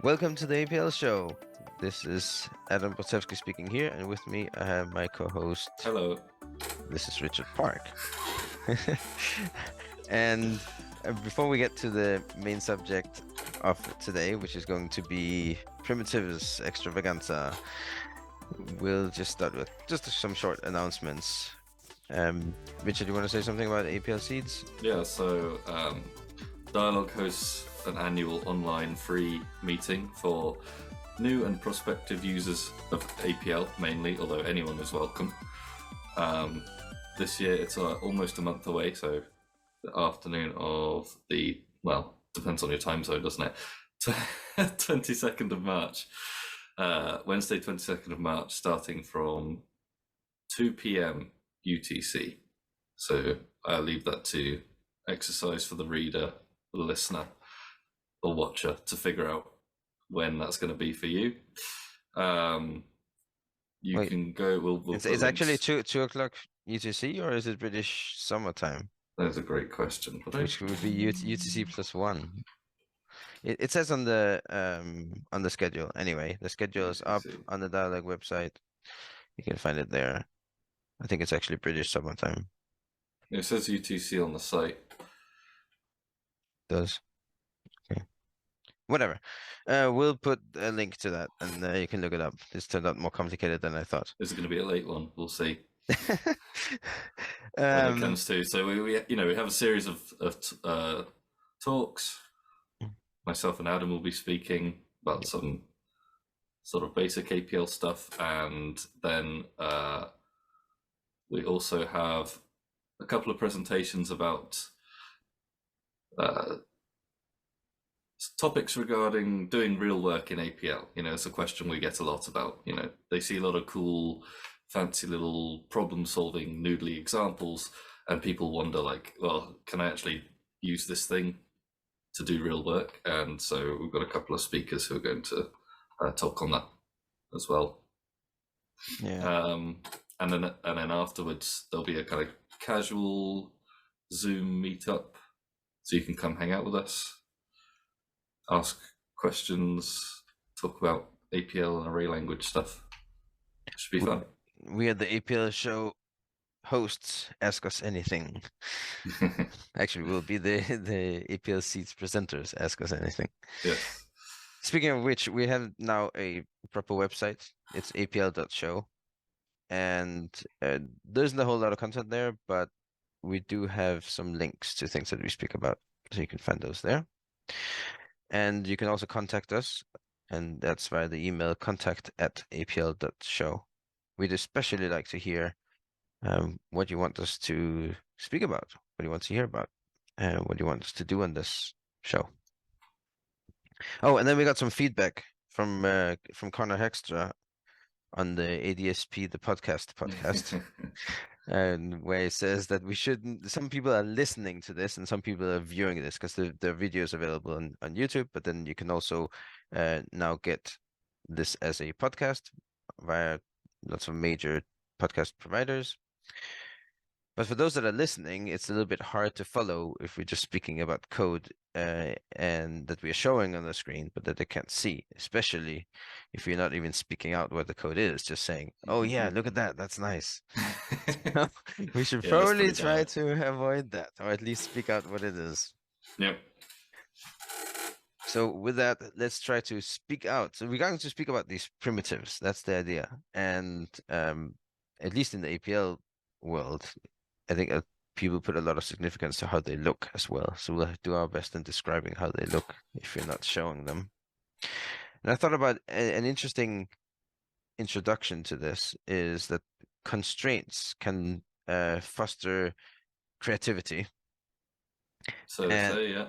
Welcome to the APL show. This is Adam Botsevsky speaking here, and with me I have my co-host. Hello. This is Richard Park. And before we get to the main subject of today, which is going to be primitives extravaganza, we'll just start with just some short announcements. Richard, you want to say something about APL seeds? Yeah, so Dialogue hosts an annual online free meeting for new and prospective users of APL mainly, although anyone is welcome. This year it's almost a month away, so the afternoon of the, well, depends on your time zone, doesn't it? 22nd of March. Wednesday, 22nd of March, starting from 2 p.m. UTC. So I'll leave that to exercise for the reader, the listener, or watcher to figure out when that's going to be for you. You Wait, can go. We'll it's actually 2 o'clock UTC, or is it British summertime? That's a great question. Which would be UTC +1. It says on the schedule. Anyway, the schedule is up on the Dialogue website. You can find it there. I think it's actually British summertime. It says UTC on the site. Does. Okay. Whatever. We'll put a link to that, and you can look it up. This turned out more complicated than I thought. Is it going to be a late one? We'll see. When it comes to, so we have a series of talks. Myself and Adam will be speaking about some sort of basic APL stuff, and then we also have a couple of presentations about topics regarding doing real work in APL. It's a question we get a lot about. They see a lot of cool, fancy little problem-solving noodly examples, and people wonder, like, well, can I actually use this thing to do real work? And so we've got a couple of speakers who are going to talk on that as well. Yeah. And then afterwards there'll be a kind of casual Zoom meetup, so you can come hang out with us, ask questions, talk about APL and array language stuff. It should be fun. We are the APL show hosts. Ask us anything. Actually, we'll be the APL seats presenters. Ask us anything. Yes. Speaking of which, we have now a proper website. It's apl.show, and there isn't a whole lot of content there, but we do have some links to things that we speak about, so you can find those there. And you can also contact us, and that's via the email contact@apl.show. We'd especially like to hear what you want us to speak about, what you want to hear about, and what you want us to do on this show. Oh, and then we got some feedback from Connor Hextra on the ADSP, the podcast, and where he says that we shouldn't. Some people are listening to this, and some people are viewing this because the video is available on YouTube. But then you can also now get this as a podcast via lots of major podcast providers. But for those that are listening, it's a little bit hard to follow if we're just speaking about code and that we're showing on the screen, but that they can't see, especially if you're not even speaking out what the code is, just saying, oh yeah, look at that, that's nice. We should probably try to avoid that, or at least speak out what it is. Yep. So with that, let's try to speak out. So we're going to speak about these primitives. That's the idea. And at least in the APL world, I think people put a lot of significance to how they look as well. So we'll do our best in describing how they look if you're not showing them. And I thought about an interesting introduction to this is that constraints can foster creativity. So they say, yeah.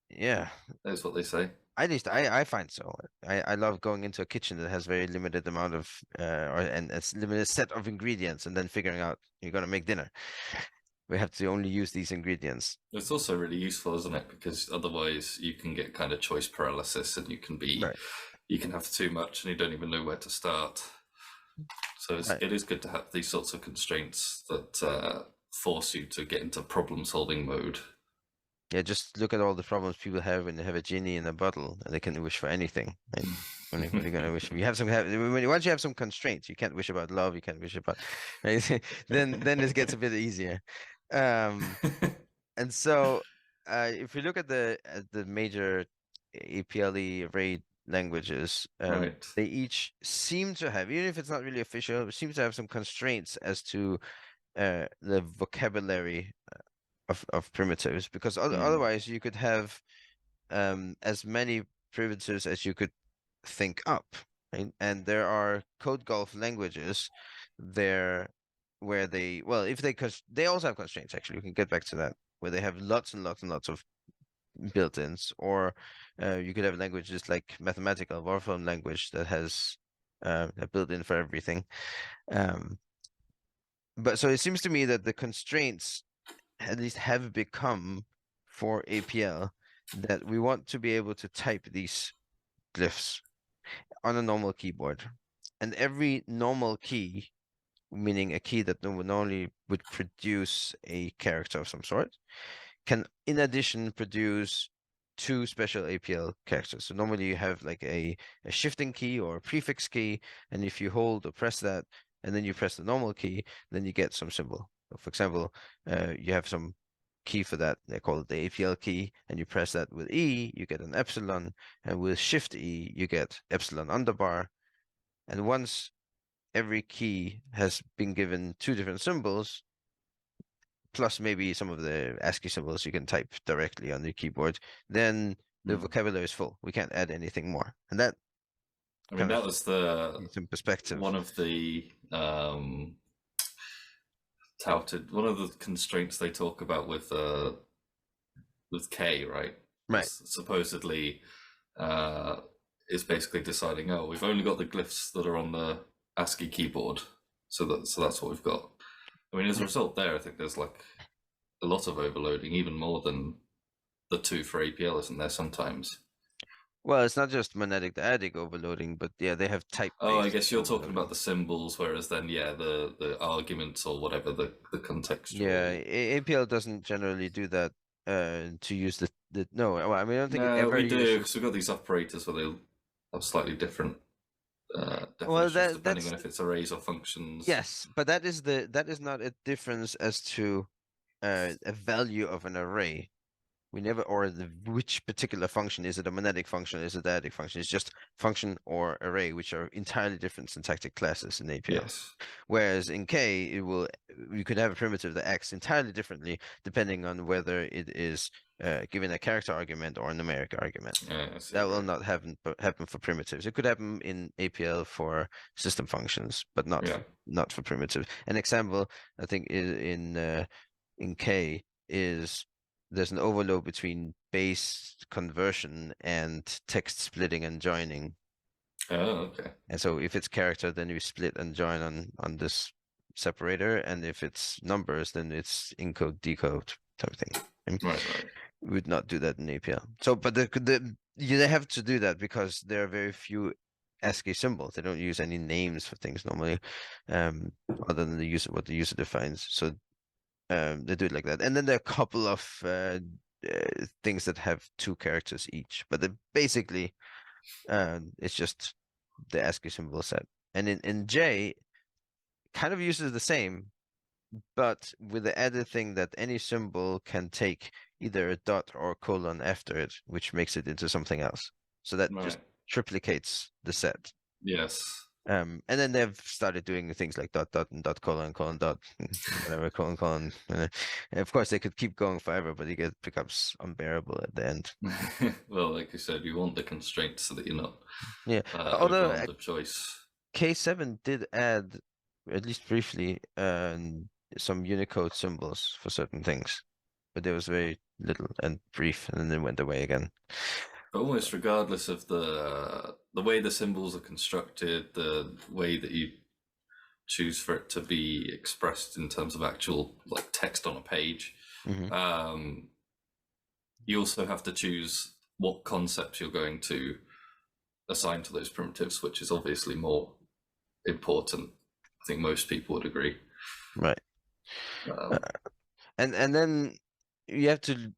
Yeah. That's what they say. At least I find so. I love going into a kitchen that has very limited amount of and a limited set of ingredients, and then figuring out you're gonna make dinner. We have to only use these ingredients. It's also really useful, isn't it? Because otherwise you can get kind of choice paralysis, and you can have too much and you don't even know where to start. So it is good to have these sorts of constraints that force you to get into problem-solving mode. Yeah, just look at all the problems people have when they have a genie in a bottle and they can wish for anything. Right? What are you gonna wish for? You have once you have some constraints, you can't wish about love, you can't wish about right? Then it gets a bit easier. Um, and so if we look at the major APLE array languages, Right. they each seem to have, even if it's not really official, seem to have some constraints as to the vocabulary of primitives, because Hmm. otherwise you could have as many primitives as you could think up, right? And there are code golf languages there where they, well, if they, because they also have constraints, actually. We can get back to that, where they have lots and lots and lots of built-ins, or you could have languages like mathematical Warform language that has a built-in for everything. Um, but so it seems to me that the constraints at least have become for APL that we want to be able to type these glyphs on a normal keyboard. And every normal key, meaning a key that would normally would produce a character of some sort, can in addition produce two special APL characters. So normally you have like a shifting key or a prefix key, and if you hold or press that, and then you press the normal key, then you get some symbol. So for example, you have some key for that. They call it the APL key, and you press that with E, you get an epsilon, and with Shift E, you get epsilon underbar. And once every key has been given two different symbols, plus maybe some of the ASCII symbols you can type directly on the keyboard, then the Hmm. vocabulary is full. We can't add anything more. And that I mean, kind of that was the needs some perspective. one of the touted one of the constraints they talk about with K, right? Right. Supposedly uh, is basically deciding, oh, we've only got the glyphs that are on the ASCII keyboard, so that's what we've got. I mean, as a result, there, I think there's like a lot of overloading, even more than the two for APL, isn't there? Sometimes. Well, it's not just monetic dyadic overloading, but yeah, they have Oh, I type-based guess you're talking about overloading. the symbols, whereas then, yeah, the arguments or whatever the Yeah, contextual. APL doesn't generally do that to use the no, well, I mean, I don't think it No, ever we do because uses. we've got these operators where they'll have slightly different Well, definitions depending on that's if it's arrays or functions. yes, but that is not a difference as to a value of an array. We never, or which particular function, is it a monetic function, is it a dyadic function? It's just function or array, which are entirely different syntactic classes in APL. Yes. Whereas in K, you could have a primitive that acts entirely differently depending on whether it is given a character argument or a numeric argument. Yeah, I see. That will Right. not happen for primitives. It could happen in APL for system functions, but Yeah. not for primitives. An example, I think, in K is there's an overload between base conversion and text splitting and joining. Oh, okay. And so if it's character, then you split and join on this separator, and if it's numbers, then it's encode decode type thing. And Right. Right. we would not do that in APL. So, but they have to do that because there are very few ASCII symbols. They don't use any names for things normally, um, other than the user what the user defines. So they do it like that. And then there are a couple of things that have two characters each, but basically it's just the ASCII symbol set. And in J, kind of uses the same, but with the added thing that any symbol can take either a dot or a colon after it, which makes it into something else. So that just Right. triplicates the set. Yes. And then they've started doing things like dot dot and dot colon dot whatever colon colon. And of course, they could keep going forever, but it becomes unbearable at the end. Well, like you said, you want the constraints so that you're not Yeah. Although overwhelmed of choice. K7 did add, at least briefly, some Unicode symbols for certain things, but there was very little and brief, and then it went away again. But almost regardless of the way the symbols are constructed, the way that you choose for it to be expressed in terms of actual like text on a page, Hmm. um, you also have to choose what concepts you're going to assign to those primitives, which is obviously more important. I think most people would agree. Right. Uh, Um, and then you have to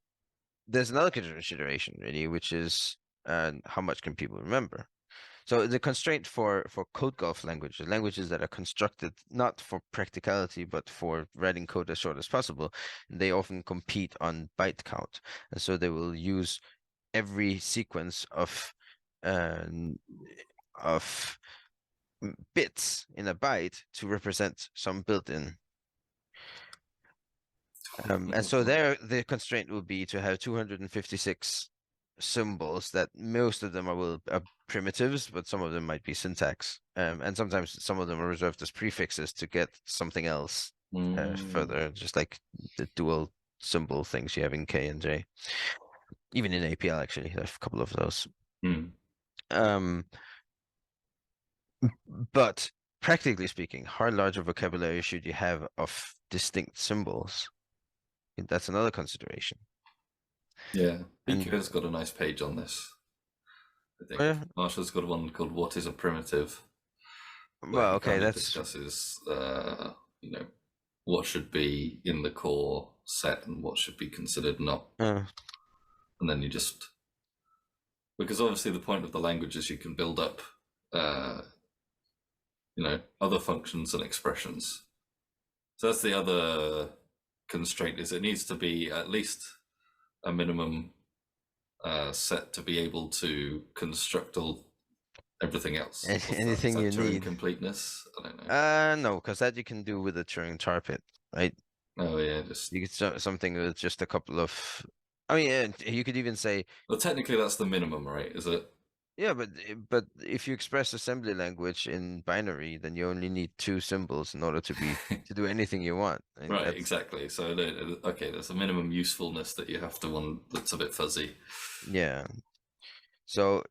there's another consideration really, which is how much can people remember? So the constraint for code golf languages, languages that are constructed not for practicality but for writing code as short as possible, they often compete on byte count, and so they will use every sequence uh, of bits in a byte to represent some built-in. And so there, the constraint will be to have 256 symbols that most of them are primitives, but some of them might be syntax. And sometimes some of them are reserved as prefixes to get something else Mm, further, just like the dual symbol things you have in K and J. Even in APL, actually, I have a couple of those. mm. Um, but practically speaking, how large a vocabulary should you have of distinct symbols? That's another consideration. Yeah, And BQ's got a nice page on this. I think well, Marshall's got one called "What is a Primitive," where well, he okay, kind of that's discusses, what should be in the core set and what should be considered not. uh, And then you just, because obviously the point of the language is you can build up, uh, other functions and expressions. So that's the other constraint, is it needs to be at least a minimum set to be able to construct everything else. What's that? Is anything that you Turing need. completeness? I don't know. No, because that you can do with a Turing tar pit, right? Oh yeah, just You could something with just a couple of. I mean, you could even say, well, technically that's the minimum, right? Is it? yeah, but if you express assembly language in binary, then you only need two symbols in order to do anything you want. And Right, that's exactly. So okay, there's a minimum usefulness that you have to one that's a bit fuzzy. yeah. So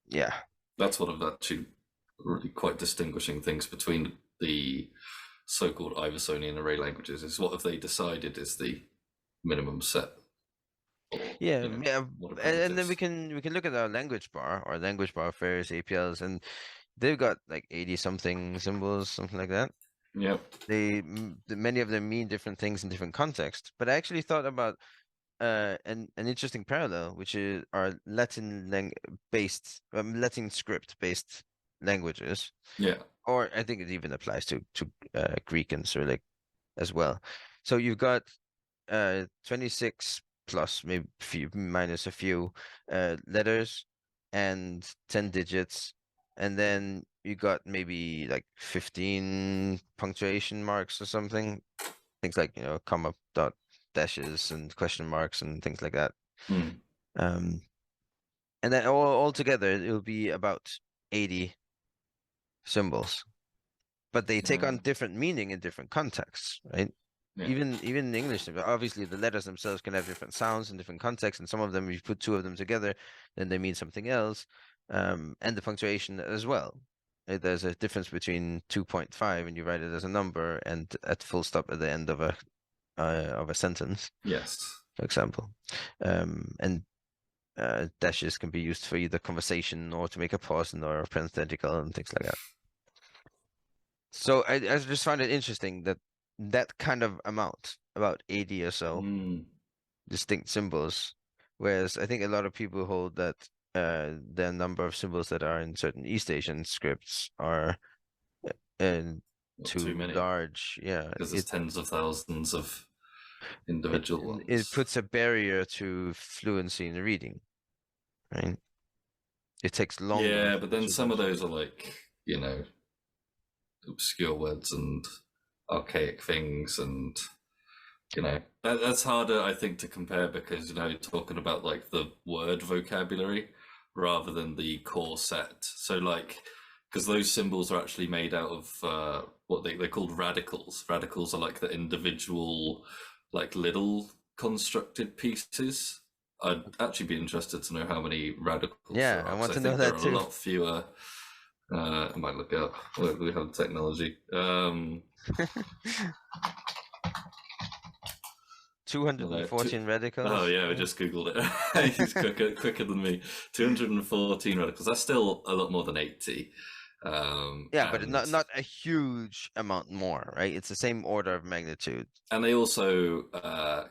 yeah, That's one of actually really quite distinguishing things between the so-called Iversonian array languages. Is what have they decided is the minimum set, or yeah. what are And then primitives? we can look at our language bar or language bar various APLs, and they've got like 80 something symbols, something like that. Yep. Many of them mean different things in different contexts. But I actually thought about an interesting parallel, which is our Latin script based languages, Yeah. or I think it even applies to Greek and Cyrillic as well. So you've got 26 plus maybe few, minus a few letters and 10 digits, and then you got maybe like 15 punctuation marks or something, things like comma, dot, dashes, and question marks and things like that. Hmm. Um, and then all together it'll be about 80 symbols, but they take Yeah. on different meaning in different contexts, right? Yeah. Even in English, obviously the letters themselves can have different sounds in different contexts, and some of them, if you put two of them together, then they mean something else. And the punctuation as well. There's a difference between 2.5 and you write it as a number, and at full stop at the end of a sentence, Yes. for example. And dashes can be used for either conversation or to make a pause or a parenthetical and things like that. So I just found it interesting that that kind of amount, about 80 or so Hmm. distinct symbols, whereas I think a lot of people hold that the number of symbols that are in certain East Asian scripts are uh, Not too too many, large. Yeah, because there's tens of thousands of it individual it ones. puts a barrier to fluency in reading, right? It takes longer Yeah, but then to some of reach. those are like, obscure words and archaic things, and that's harder, I think, to compare because talking about like the word vocabulary rather than the core set. So like, because those symbols are actually made out of what they're called radicals. Radicals are like the individual, like little constructed pieces. I'd actually be interested to know how many radicals Yeah, there I are, because want I to know think there that are a too. lot fewer. I might look up. We have technology. 214 Oh radicals. yeah, I just googled it. He's quicker than me. 214 radicals. That's still a lot more than 80. Yeah, but and not a huge amount more, right? It's the same order of magnitude. they also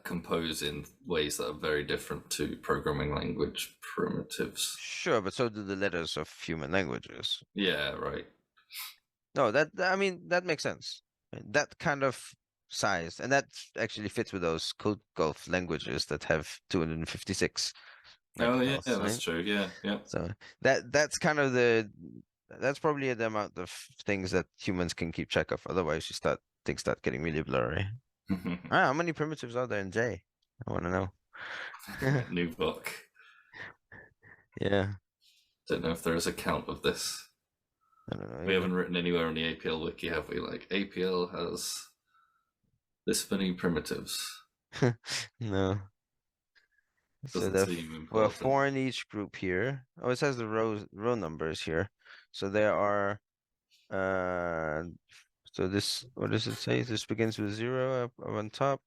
compose in ways that are very different to programming language primitives. Sure, but so do the letters of human languages. Yeah, right. No, I mean that makes sense. That kind of size, and that actually fits with those code golf languages that have 256 Oh yeah, megabytes, that's right? true. Yeah, yeah. So that's kind of that's probably the amount of things that humans can keep track of. Otherwise, things start getting really blurry. Ah, how many primitives are there in J? I want to know. New book. Yeah, Don't know if there is a count of this. I don't know We either. haven't written anywhere on the APL wiki, have we? Like APL has this many primitives. No. So Doesn't seem we're important. four in each group here. Oh, it says the row numbers here. So there are uh so this what does it say? This begins with zero up on top.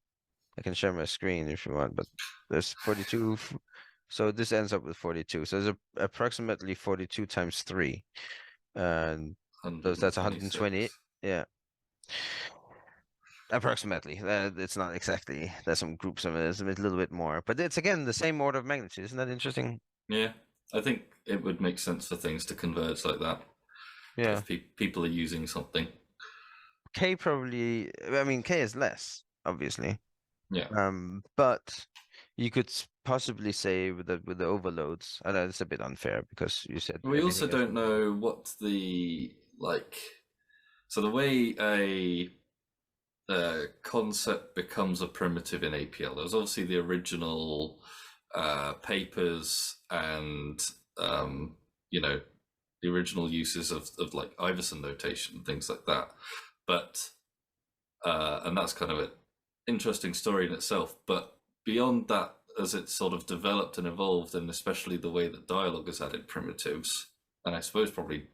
I can share my screen if you want, but there's 42. So this ends up with 42. So there's approximately 42 times 3. And that's 120. 126. Yeah, approximately. It's not exactly. There's some groups of it. It's a little bit more, but it's again the same order of magnitude. Isn't that interesting? Yeah, I think it would make sense for things to converge like that Yeah. if people are using something. K probably, I mean, K is less, obviously. Yeah. But you could possibly say with the overloads, I know it's a bit unfair because you said We also everything is don't overloaded. know what the like. So the way a concept becomes a primitive in APL, there's obviously the original papers and you know the original uses of like Iverson notation, things like that. But and that's kind of an interesting story in itself. But beyond that, as it's sort of developed and evolved, and especially the way that dialogue has added primitives, and I suppose probably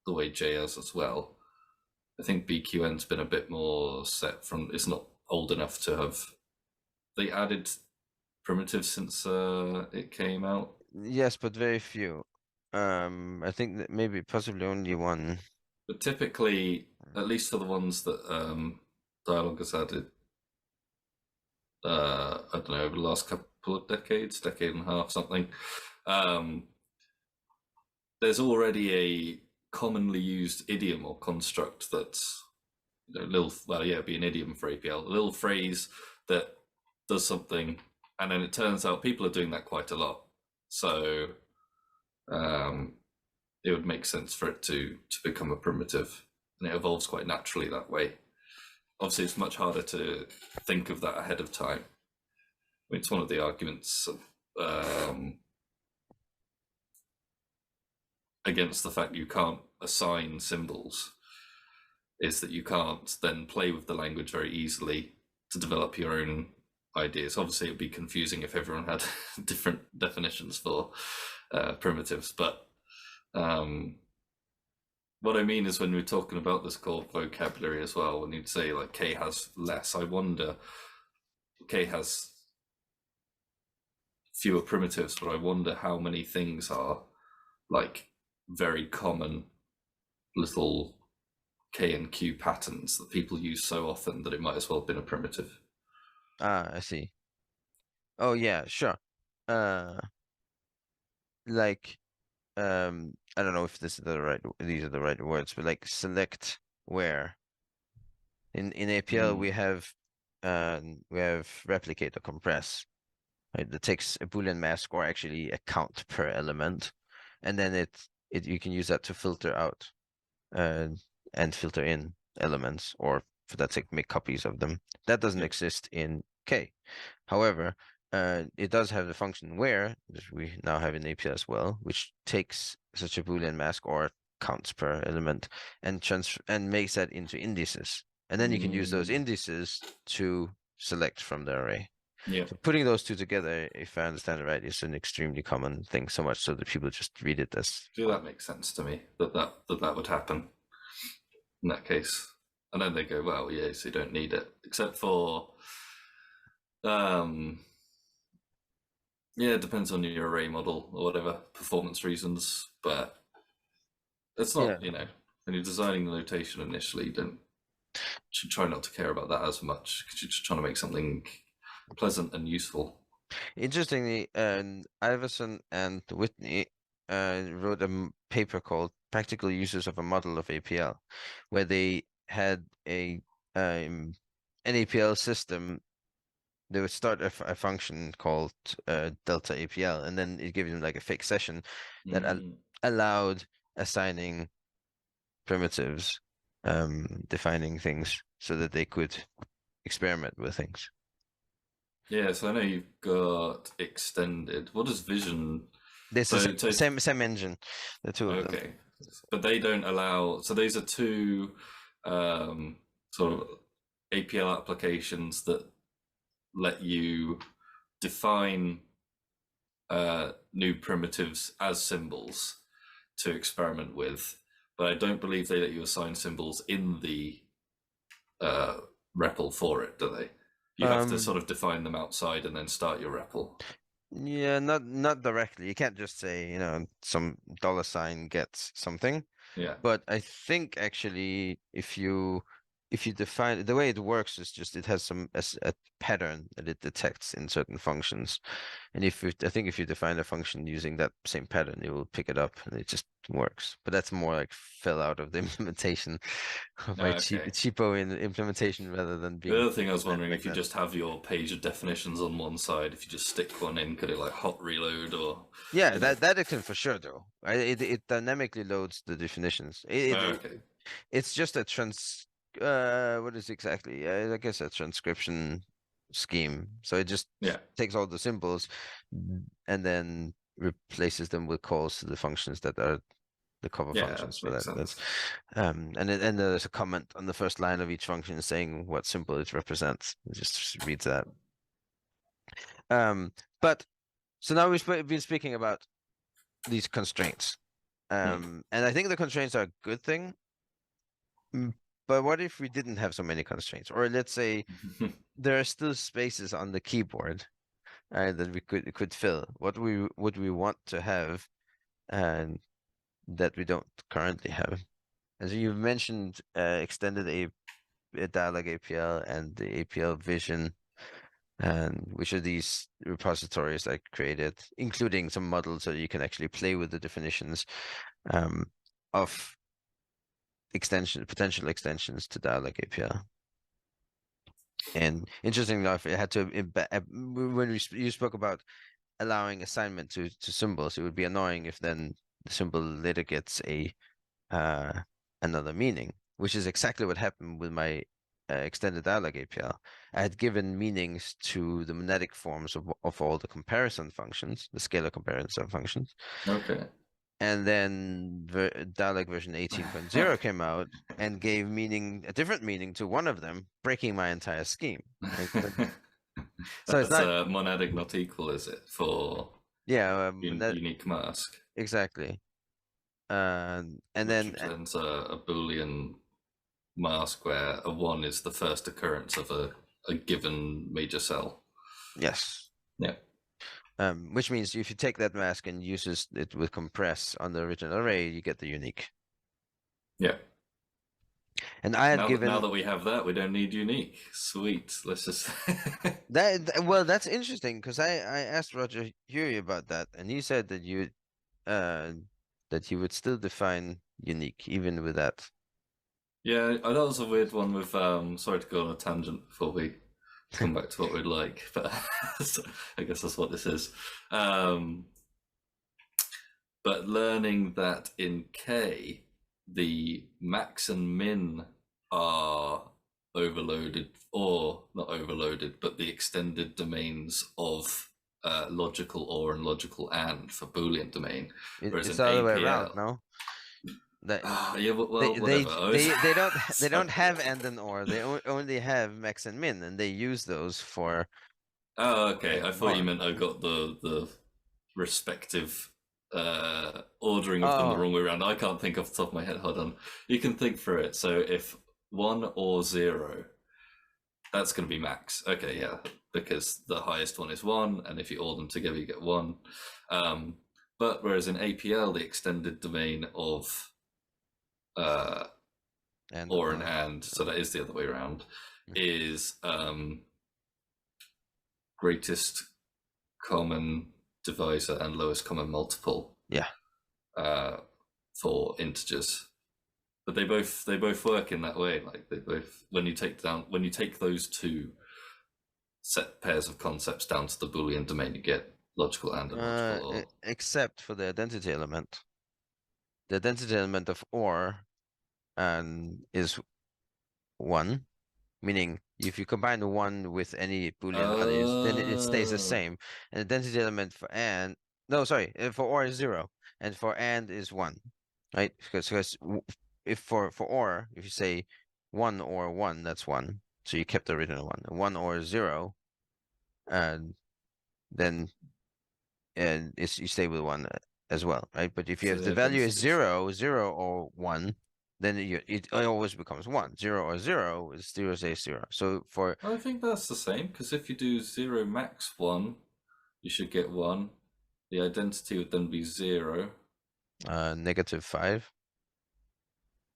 the way J has as well, I think BQN's been a bit more set from. It's not old enough to have. They added primitives since it came out. Yes, but very few. I think that maybe possibly only one. But typically, at least for the ones that dialogue has added, I don't know, over the last couple of decades, decade and a half, something. Um, there's already a commonly used idiom or construct that's little. Well, yeah, it'd be an idiom for APL, a little phrase that does something, and then it turns out people are doing that quite a lot. So um, it would make sense for it to become a primitive, and it evolves quite naturally that way. Obviously, it's much harder to think of that ahead of time. I mean, it's one of the arguments against the fact you can't assign symbols is that you can't then play with the language very easily to develop your own ideas. Obviously, it would be confusing if everyone had different definitions for primitives, but what I mean is when we're talking about this core vocabulary as well, when you'd say like K has less, I wonder K has fewer primitives, but I wonder how many things are like very common little K and Q patterns that people use so often that it might as well have been a primitive. Ah, I see. Oh yeah, sure. Uh, like I don't know if these are the right words, but like select where. In APL Mm, we have replicate or compress. Right? That takes a Boolean mask or actually a count per element, and then it you can use that to filter out uh, and filter in elements, or for that sake, make copies of them. That doesn't yeah. exist in K. However, it does have the function where, which we now have in APL as well, which takes such a Boolean mask or counts per element and makes that into indices. And then you can use those Mm, indices to select from the array. yeah. So putting those two together, if I understand it right, is an extremely common thing, so much so that people just read it as So one. that makes sense to me that would happen in that case. And then they go, well, yeah, so you don't need it. Except for um yeah, it depends on your array model or whatever, performance reasons. But it's not, Yeah. when you're designing the notation initially, you don't should try not to care about that as much because you're just trying to make something pleasant and useful. Interestingly, Iverson and Whitney wrote a paper called "Practical Uses of a Model of APL," where they had an APL system. They would start a function called delta APL, and then it gave them like a fixed session that al Mm. allowed assigning primitives, defining things so that they could experiment with things. Yeah, so I know you've got extended. What does vision? This is So same engine, the two of them. okay, but they don't allow. So these are two sort of APL applications that let you define new primitives as symbols to experiment with. But I don't believe they let you assign symbols in the uh, REPL for it, do they? You have to Um, sort of define them outside and then start your REPL. yeah, not directly. You can't just say, some dollar sign gets something. Yeah, But I think actually, if you define the way it works is just it has a pattern that it detects in certain functions, and I think if you define a function using that same pattern, it will pick it up and it just works. But that's more like fell out of the implementation by okay. cheapo in implementation rather than The being other thing I was planned wondering, like if you that. just have your page of definitions on one side, if you just stick one in, could it like hot reload or, Yeah, you know? that it can for sure do. It dynamically loads the definitions. Okay. It's just a what is exactly? I guess a transcription scheme. So it just Yeah. takes all the symbols and then replaces them with calls to the functions that are the cover Yeah, functions that for makes that. That's sense. and there's a comment on the first line of each function saying what symbol it represents. It just reads that. But so now been speaking about these constraints. Hmm. And I think the constraints are a good thing. But what if we didn't have so many constraints? Or let's say there are still spaces on the keyboard that we could fill. What we would we want to have and that we don't currently have? As you've mentioned, extended a dialog APL and the APL vision, and which are these repositories I created, including some models so you can actually play with the definitions um, of potential extensions to dialog APL. And interesting enough, it had to when you spoke about allowing assignment to symbols, it would be annoying if then the symbol later gets a uh, another meaning, which is exactly what happened with my extended dialog APL. I had given meanings to the monadic forms of all the comparison functions, the scalar comparison functions, Okay. and then dialog version 18.0 came out and gave a different meaning to one of them, breaking my entire scheme. Right? So it's That's not, a monadic not equal, is it, for yeah, that unique mask, exactly. And which then represents a Boolean mask where a one is the first occurrence of a given major cell. yes, Yeah. which means if you take that mask and uses it with compress on the original array, you get the unique. Yeah. And I had Now given that we have that, we don't need unique. Sweet. Let's just. well, that's interesting because I asked Roger Huey about that, and he said uh that he would still define unique even with that. Yeah, that was a weird one with. Sorry to go on a tangent before we come back to what we'd like, but I guess that's what this is. Um, but learning that in K, the max and min are overloaded, or not overloaded, but the extended domains of logical or and logical and for Boolean domain, whereas It's in the other way around, APL, no? That yeah, they well, they whatever. they don't they So- don't have and and or. They only have max and min, and they use those for oh, okay. I thought you bar. meant I got the respective ordering of them the Oh, wrong way around. I can't think off the top of my head. Hold on. You can think through it. So if one or zero, that's going to be max. Okay, yeah, because the highest one is one, and if you order them together, you get one. But whereas in APL, the extended domain of uh, And or an or. and, so that is the other way around, Mhm. is greatest common divisor and lowest common multiple Yeah. uh, for integers. But they both work in that way. Like they both when you take those two set pairs of concepts down to the Boolean domain, you get logical and illogical or. Except for the identity element. The identity element of or and is one, meaning if you combine the one with any Boolean values, then it stays the Oh, same. And the identity element for and no, sorry, for or is 0, and for and is 1, right? Because if for or, if you say 1 or 1, that's 1. So you kept the original one. 1 or 0, and then and it's you stay with 1 as well, right? But if you so have the the value is identity is 0 or 1, then it always becomes 1. 0 or 0 is 0 stays 0. So for I think that's the same because if you do 0 max 1, you should get 1. The identity would then be 0. -5.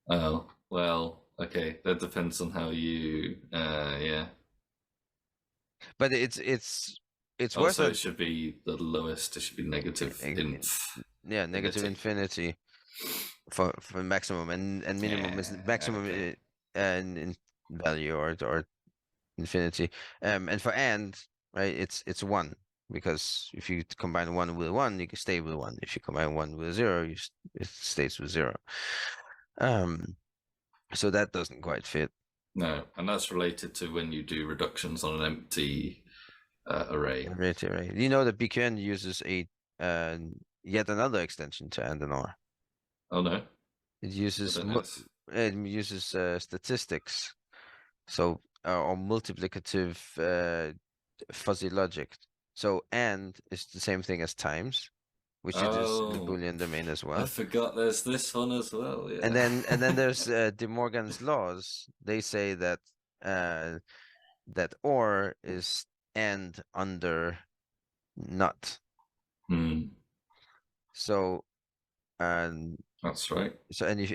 Oh, well, okay. That depends on how you. Yeah. But it's worth Also, a it should be the lowest. It should be negative inf yeah, negative infinity. infinity for maximum, and minimum is Yeah. maximum Okay. in value or infinity. And for and, right, it's 1, because if you combine 1 with 1, you can stay with 1. If you combine 1 with 0, it stays with 0. So that doesn't quite fit. No, and that's related to when you do reductions on an empty array. Right, right. You know that BQN uses a uh, yet another extension to and or. Oh no, It I uses don't know this. statistics, so or multiplicative fuzzy logic. So and is the same thing as times, which it is in the Oh, Boolean domain as I well. forgot there's this one as well. And Yeah. then there's De Morgan's laws. They say that uh, that or is and under not. Hmm. So and That's right.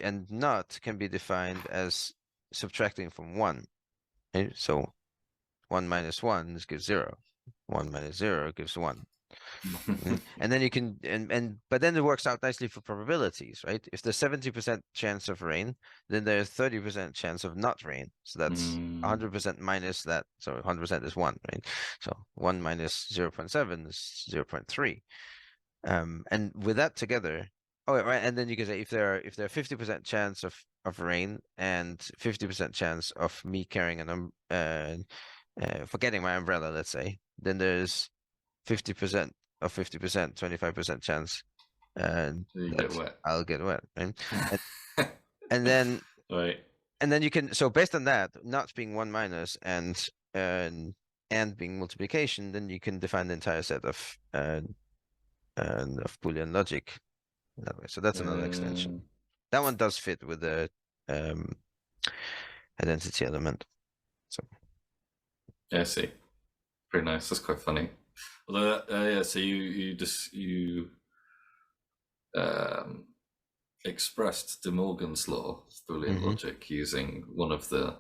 and not can be defined as subtracting from 1. Okay? So 1 minus 1 gives 0. 1 minus 0 gives 1. And then you can but then it works out nicely for probabilities, right? If there's 70% chance of rain, then there's 30% chance of not rain. So that's Hmm. 100% minus that. So 100% is 1, right? So 1 minus 0.7 is 0.3. And with that together, oh right, and then you can say if there are 50% chance of rain and 50% chance of me carrying forgetting my umbrella, let's say, then there's 50% of 50%, 25% chance You get that wet. I'll get wet, right? And, and then Right. you can, so based on that, not being 1 minus and being multiplication, then you can define the entire set of Boolean logic that way. So that's another extension. Uh, That one does fit with the um, identity element. So yeah, I see. Pretty nice. That's quite funny. Although, yeah. So you um, expressed De Morgan's law of Boolean hmm logic using one of the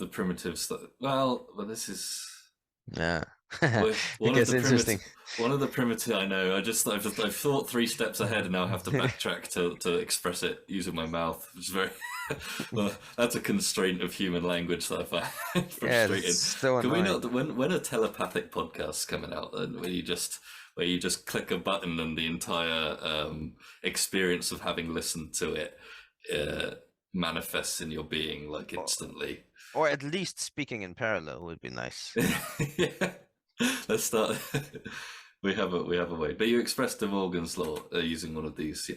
primitives that. Well, this is yeah, it one of gets the interesting. primitive. One of the primitive. I know. I've thought 3 steps ahead, and now I have to backtrack to express it using my mouth, which is very. Well, that's a constraint of human language that I find Yeah, it's frustrating. so Can we annoying. not when a telepathic podcast's coming out, and where you just click a button and the entire experience of having listened to it uh, manifests in your being like Or, instantly. or at least speaking in parallel would be nice. Yeah. Let's start. We have a way, but you expressed De Morgan's law using one of these.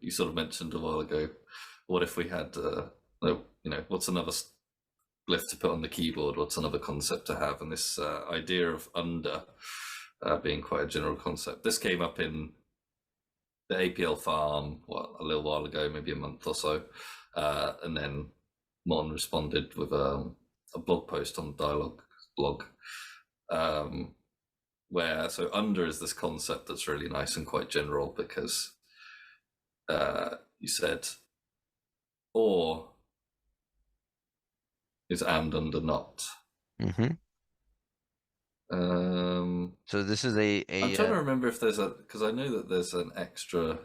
You sort of mentioned a while ago. What if we had, what's another glyph to put on the keyboard? What's another concept to have? And this idea of under being quite a general concept. This came up in the APL farm, a little while ago, maybe a month or so, and then Mon responded with a blog post on the dialogue blog, um, where so under is this concept that's really nice and quite general because you said or is and under not. Hmm. Um, So this is I'm trying to remember if there's because I know that there's an extra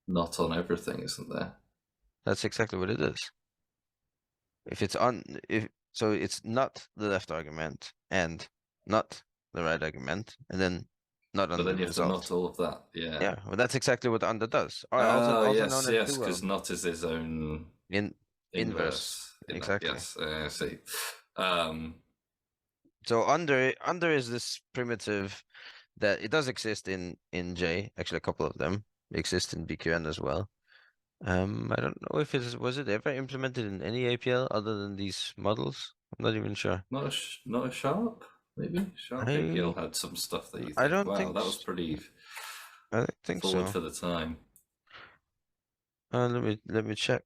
not on everything, isn't there? that's exactly what it is. If it's on, if so, it's not the left argument and not the right argument, and then not But under then the you have to not result. all of that. Yeah. Yeah, well, that's exactly what under does. Or Oh also known yes, as yes, because dual not is his own in inverse. inverse in that. Exactly. Yes, I see. Um, So under is this primitive that it does exist in J. Actually, a couple of them exist in BQN as well. I don't know if was it ever implemented in any APL other than these models. I'm not even sure. not a sharp. Maybe sharp APL I had some stuff that you I think, don't wow, think that was pretty I don't think forward so. for the time. Let me check.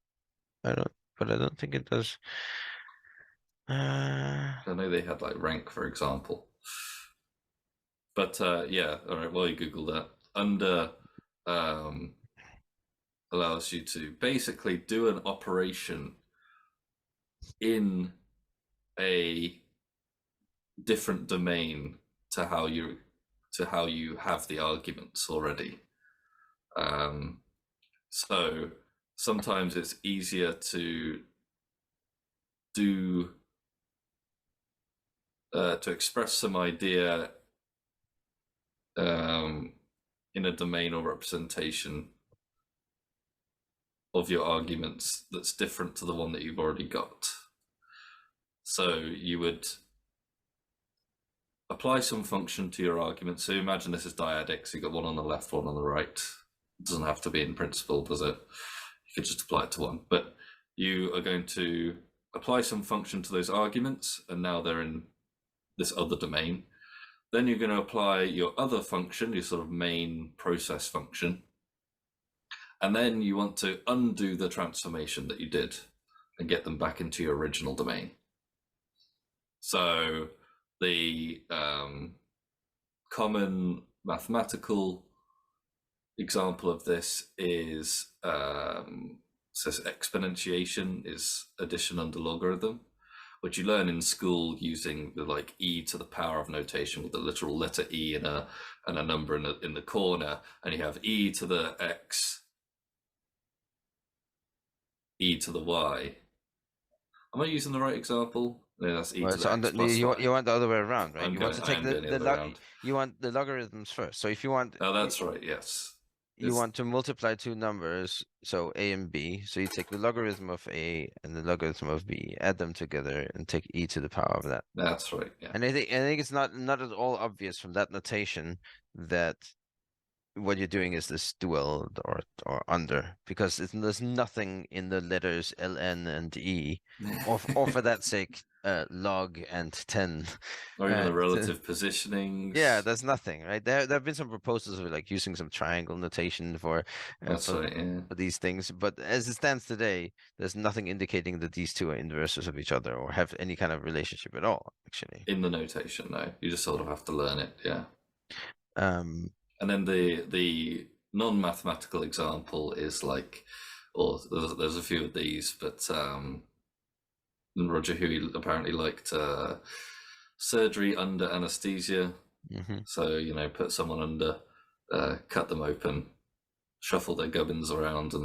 I don't, but I don't think it does. Uh, I know they had like rank, for example. But yeah, all right. While you Google that, under um, allows you to basically do an operation in a different domain to how you have the arguments already. Um, so sometimes it's easier to do to express some idea um, in a domain or representation of your arguments that's different to the one that you've already got. So you would apply some function to your argument. So imagine this is dyadic. So you've got one on the left, one on the right. It doesn't have to be in principle, does it? You could just apply it to one. But you are going to apply some function to those arguments, and now they're in this other domain. Then you're going to apply your other function, your sort of main process function. And then you want to undo the transformation that you did and get them back into your original domain. So the common mathematical example of this is says exponentiation is addition under logarithm, which you learn in school using the like e to the power of notation with the literal letter e and a number in the corner, and you have e to the x, e to the y. Am I using the right example? No, that's e well, to it's the under x plus you y. want the other way around, right? I am going the other way around. You want the logarithms first. So if you want Oh, that's right. Yes, you it's want to multiply two numbers, so a and b. So you take the logarithm of a and the logarithm of b, add them together, and take e to the power of that. that's right. Yeah. And I think it's not at all obvious from that notation that what you're doing is this dual or under, because there's nothing in the letters ln and e, or for that sake, log and 10. Or even the So, relative yeah, positionings. there's nothing, right? There have been some proposals of like using some triangle notation for uh, That's for right. Yeah. for these things, but as it stands today, there's nothing indicating that these two are inverses of each other or have any kind of relationship at all, actually. In the notation, no, you just sort of have to learn it. Yeah. Um, And then the non-mathematical example is like, or there's a few of these, but Roger Huey apparently liked surgery under anesthesia. mhm. So put someone under, cut them open, shuffle their gubbins around, and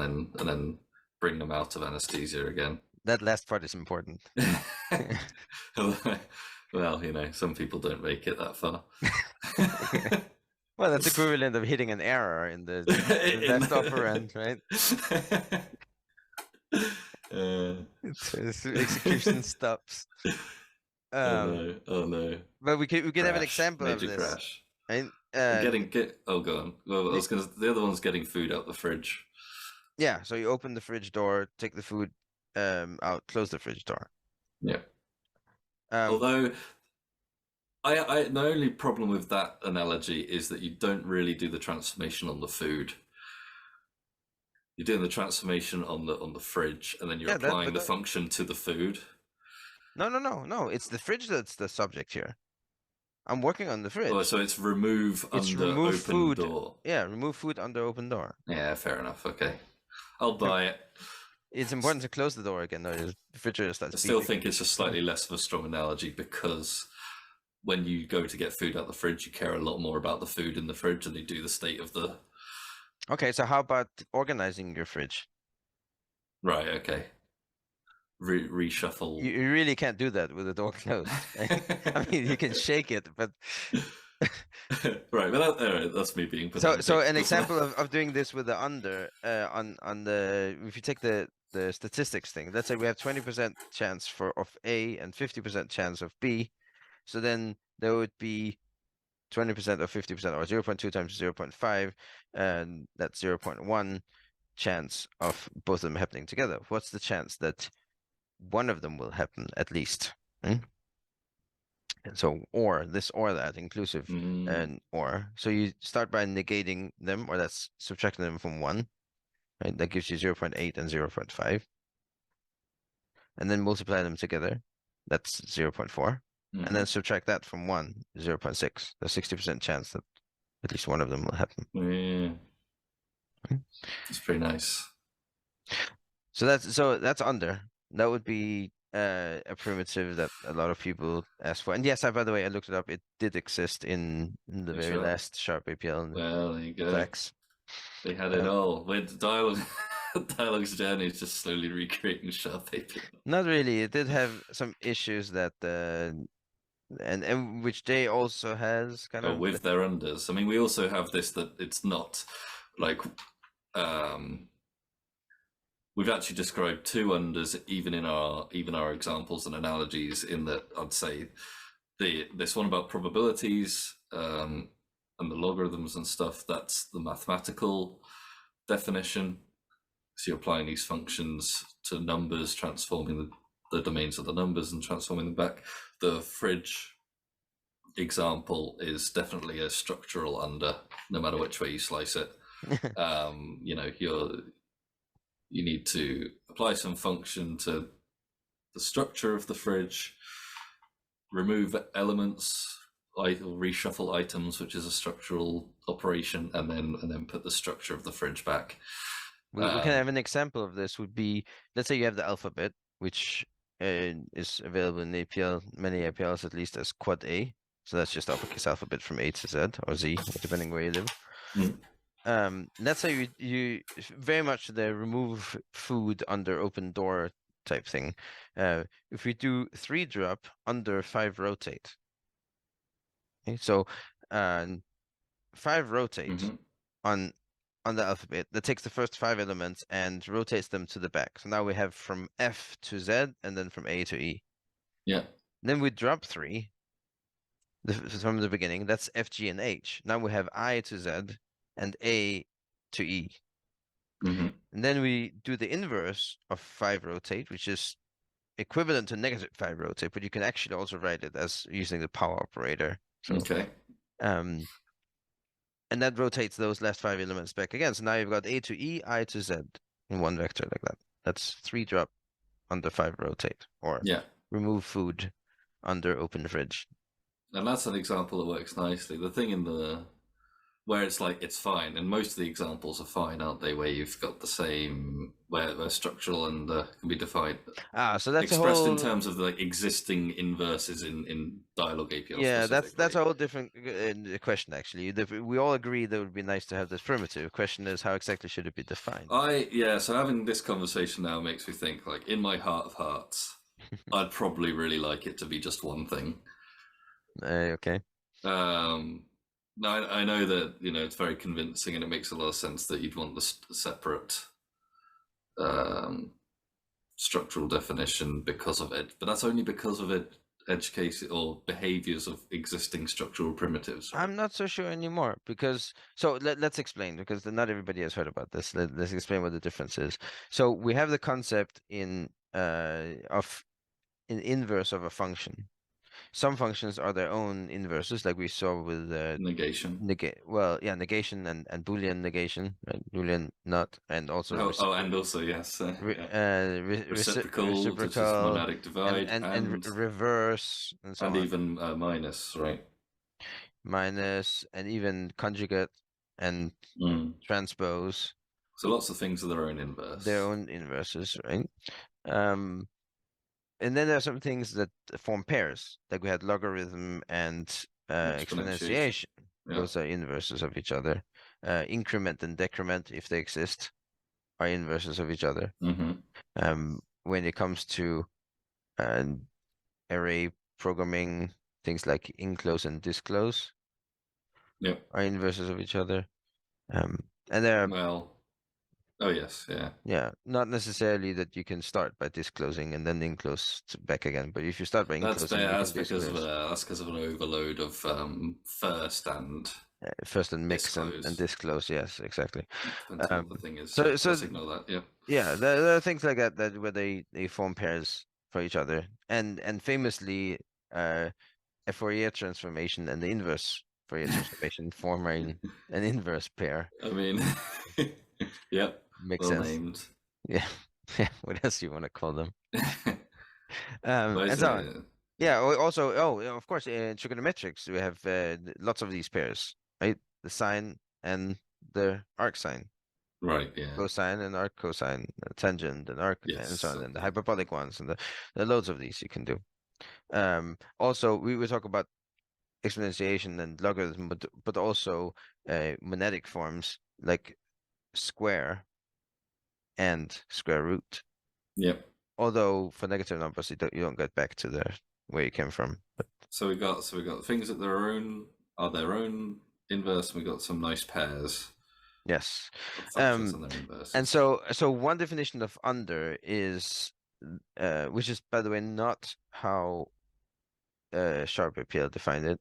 then bring them out of anesthesia again. That last part is important. Well, some people don't make it that far. Well, that's equivalent of hitting an error in the In left operand, right? It's execution stops. Oh Um, no! Oh no! but we could have an Crash! example of Major this, crash! right? Oh, go on. Well, I was gonna. The other one's getting food out the fridge. Yeah, so you open the fridge door, take the food out, close the fridge door. Yeah. Um, Although the only problem with that analogy is that you don't really do the transformation on the food. You're doing the transformation on the fridge, and then you're yeah, applying the function to the food. no. It's the fridge that's the subject here. I'm working on the Oh, fridge. so it's remove It's under remove open food. door. Yeah, remove food under open door. Yeah, fair enough. Okay, I'll buy it. It's important to close the door again, or the refrigerator starts I still beeping. think it's just slightly less of a strong analogy because when you go to get food out the fridge, you care a lot more about the food in the fridge than you do the state of the. Okay, so how about organizing your fridge? Right, okay. Reshuffle. You really can't do that with the door closed, right? I mean, you can shake it, but Right, but that's me being so pedantic. an example of doing this with the under on the if you take the statistics thing, let's say we have 20% chance for of A and 50% chance of B, so then there would be 20% or 50% or 0.2 times 0.5, and that's 0.1 chance of both of them happening together. What's the chance that one of them will happen at least? Hmm? And so or this or that inclusive Mm, and or. So you start by negating them, or that's subtracting them from 1, right? That gives you 0.8 and 0.5. And then multiply them together. That's 0.4. And then mhm. subtract that from 1, 0.6. There's 60% chance that at least one of them will happen. Yeah, Hmm? it's pretty nice. So that's under. That would be a primitive that a lot of people ask for. And yes, by the way, I looked it up. It did exist in the Are you very sure? last Sharp APL in Well, there you go. Flex. They had it Um, all. With dialogue, dialogue's journey is just slowly recreating Sharp APL. Not really. It did have some issues that and which they also has kind Oh, of with their unders. I mean, we also have this that it's not like um, we've actually described two unders even our examples and analogies. In that, I'd say this one about probabilities and the logarithms and stuff. That's the mathematical definition. So you're applying these functions to numbers, transforming the domains of the numbers and transforming them back. The fridge example is definitely a structural under, no matter which way you slice it. You need to apply some function to the structure of the fridge, remove elements, reshuffle items, which is a structural operation, and then put the structure of the fridge back. we can Um, have an example of this would be, let's say you have the alphabet, which is available in APL, many APLs at least as quad A. So that's just uppercase alphabet from A to Z or Z, depending where you live. mm, Let's say you very much the remove food under open door type thing. If we do 3 drop under 5 rotate, okay? So uh, 5 rotate mhm. on the alphabet that takes the first 5 elements and rotates them to the back. So now we have from F to Z and then from A to E. Yeah. Then we drop 3 from the beginning. That's F, G, and H. Now we have I to Z and A to E. Hmm. And then we do the inverse of 5 rotate, which is equivalent to negative 5 rotate, but you can actually also write it as using the power operator. So, Okay. um, and that rotates those last 5 elements back again. So now you've got A to E, I to Z in one vector like that. That's 3 drop under 5 rotate, or Yeah. remove food under open fridge. And that's an example that works nicely. The thing in the where it's like it's fine, and most of the examples are fine, aren't they? Where you've got the same where structural and can be defined, So that's a expressed in whole terms of the inverses in dialogue APL yeah, that's specifically. a whole different question actually. We all agree that it would be nice to have this primitive. Question is how exactly should it be defined? So having this conversation now makes me think like in my heart of hearts, I'd probably really like it to be just one thing. Okay. Um, now I know that it's very convincing and it makes a lot of sense that you'd want the separate um, structural definition because of it, but that's only because of it edge case or behaviors of existing structural primitives, right? I'm not so sure anymore because let's explain because not everybody has heard about this. Let's explain what the difference is. So we have the concept of an inverse of a function. Some functions are their own inverses, like we saw with Negation. negation and Boolean negation, right? Boolean not, and also And also yes, yeah. Reciprocal, which is reciprocal monadic and divide, reverse and so and on, even minus, right? minus and even conjugate and Mm. transpose. So lots of things are their own inverse. their own inverses, right? Um, and then there are some things that form pairs, like we had logarithm and Exponentiation. exponentiation. Yeah. Those are inverses of each other. Increment and decrement, if they exist, are inverses of each other. Mm-hmm. When it comes to uh, array programming, things like inclose and disclose Yep. are inverses of each other. And there are, Well. Oh yes. Yeah. yeah, not necessarily that you can start by disclosing and then inclose back again, but if you start by That's inclosing, fair. you can disclose That's because of an overload of first and first and mix and disclose. disclose. Yes, exactly. Depends on Um, what the thing is. Yeah. so Let's ignore that. Yeah. yeah, there are things like that where they form pairs for each other, and famously, a Fourier transformation and the inverse Fourier transformation form an inverse pair. I mean, yep. Makes Well sense. named. Yeah. Yeah. What else do you want to call them? But And it's, so on. yeah. Yeah. Also, yeah, of course, in trigonometrics, we have lots of these pairs, right? The sine and the arc sine, Right. Yeah. cosine and arc cosine, tangent and arc, and so Yes. on, and the hyperbolic ones, and the loads of these you can do. Also, we will talk about exponentiation and logarithm, but also monadic forms like square and square root. Yep. Although for negative numbers, you don't get back to the where you came from. But So we got things that their own inverse, and we got some nice pairs yes, of functions um, and their and inverses. so one definition of under is, which is by the way not how sharp APL defined it,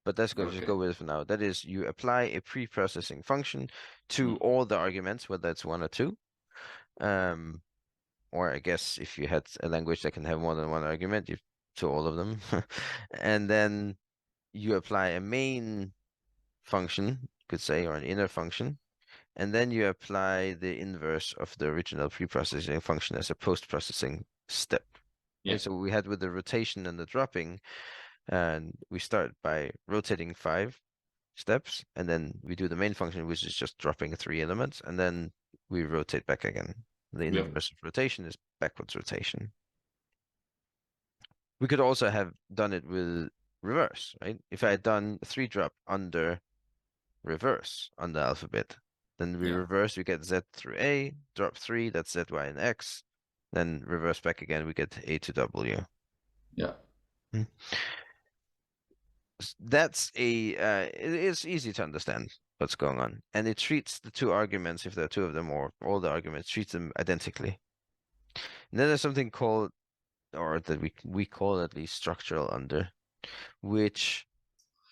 but let's go just Okay. go with it for now. That is, you apply a pre-processing function to Mm. all the arguments, whether it's one or two. Or I guess if you had a language that can have more than one argument, you to all of them. And then you apply a main function, you could say, or an inner function, and then you apply the inverse of the original pre-processing function as a post-processing step. Yeah. Okay, so we had with the rotation and the dropping, and we start by rotating 5 steps, and then we do the main function, which is just dropping 3 elements, and then we rotate back again. The Yep. inverse of rotation is backwards rotation. We could also have done it with reverse, right? If I had done 3-drop under reverse on the alphabet, then we Yeah. reverse, we get Z through A, drop 3, that's Z, Y, and X. Then reverse back again, we get A to W. Yeah. Hmm. That's it is easy to understand what's going on. And it treats the two arguments, if there are two of them, or all the arguments, treats them identically. And then there's something called, or that we call at least structural under, which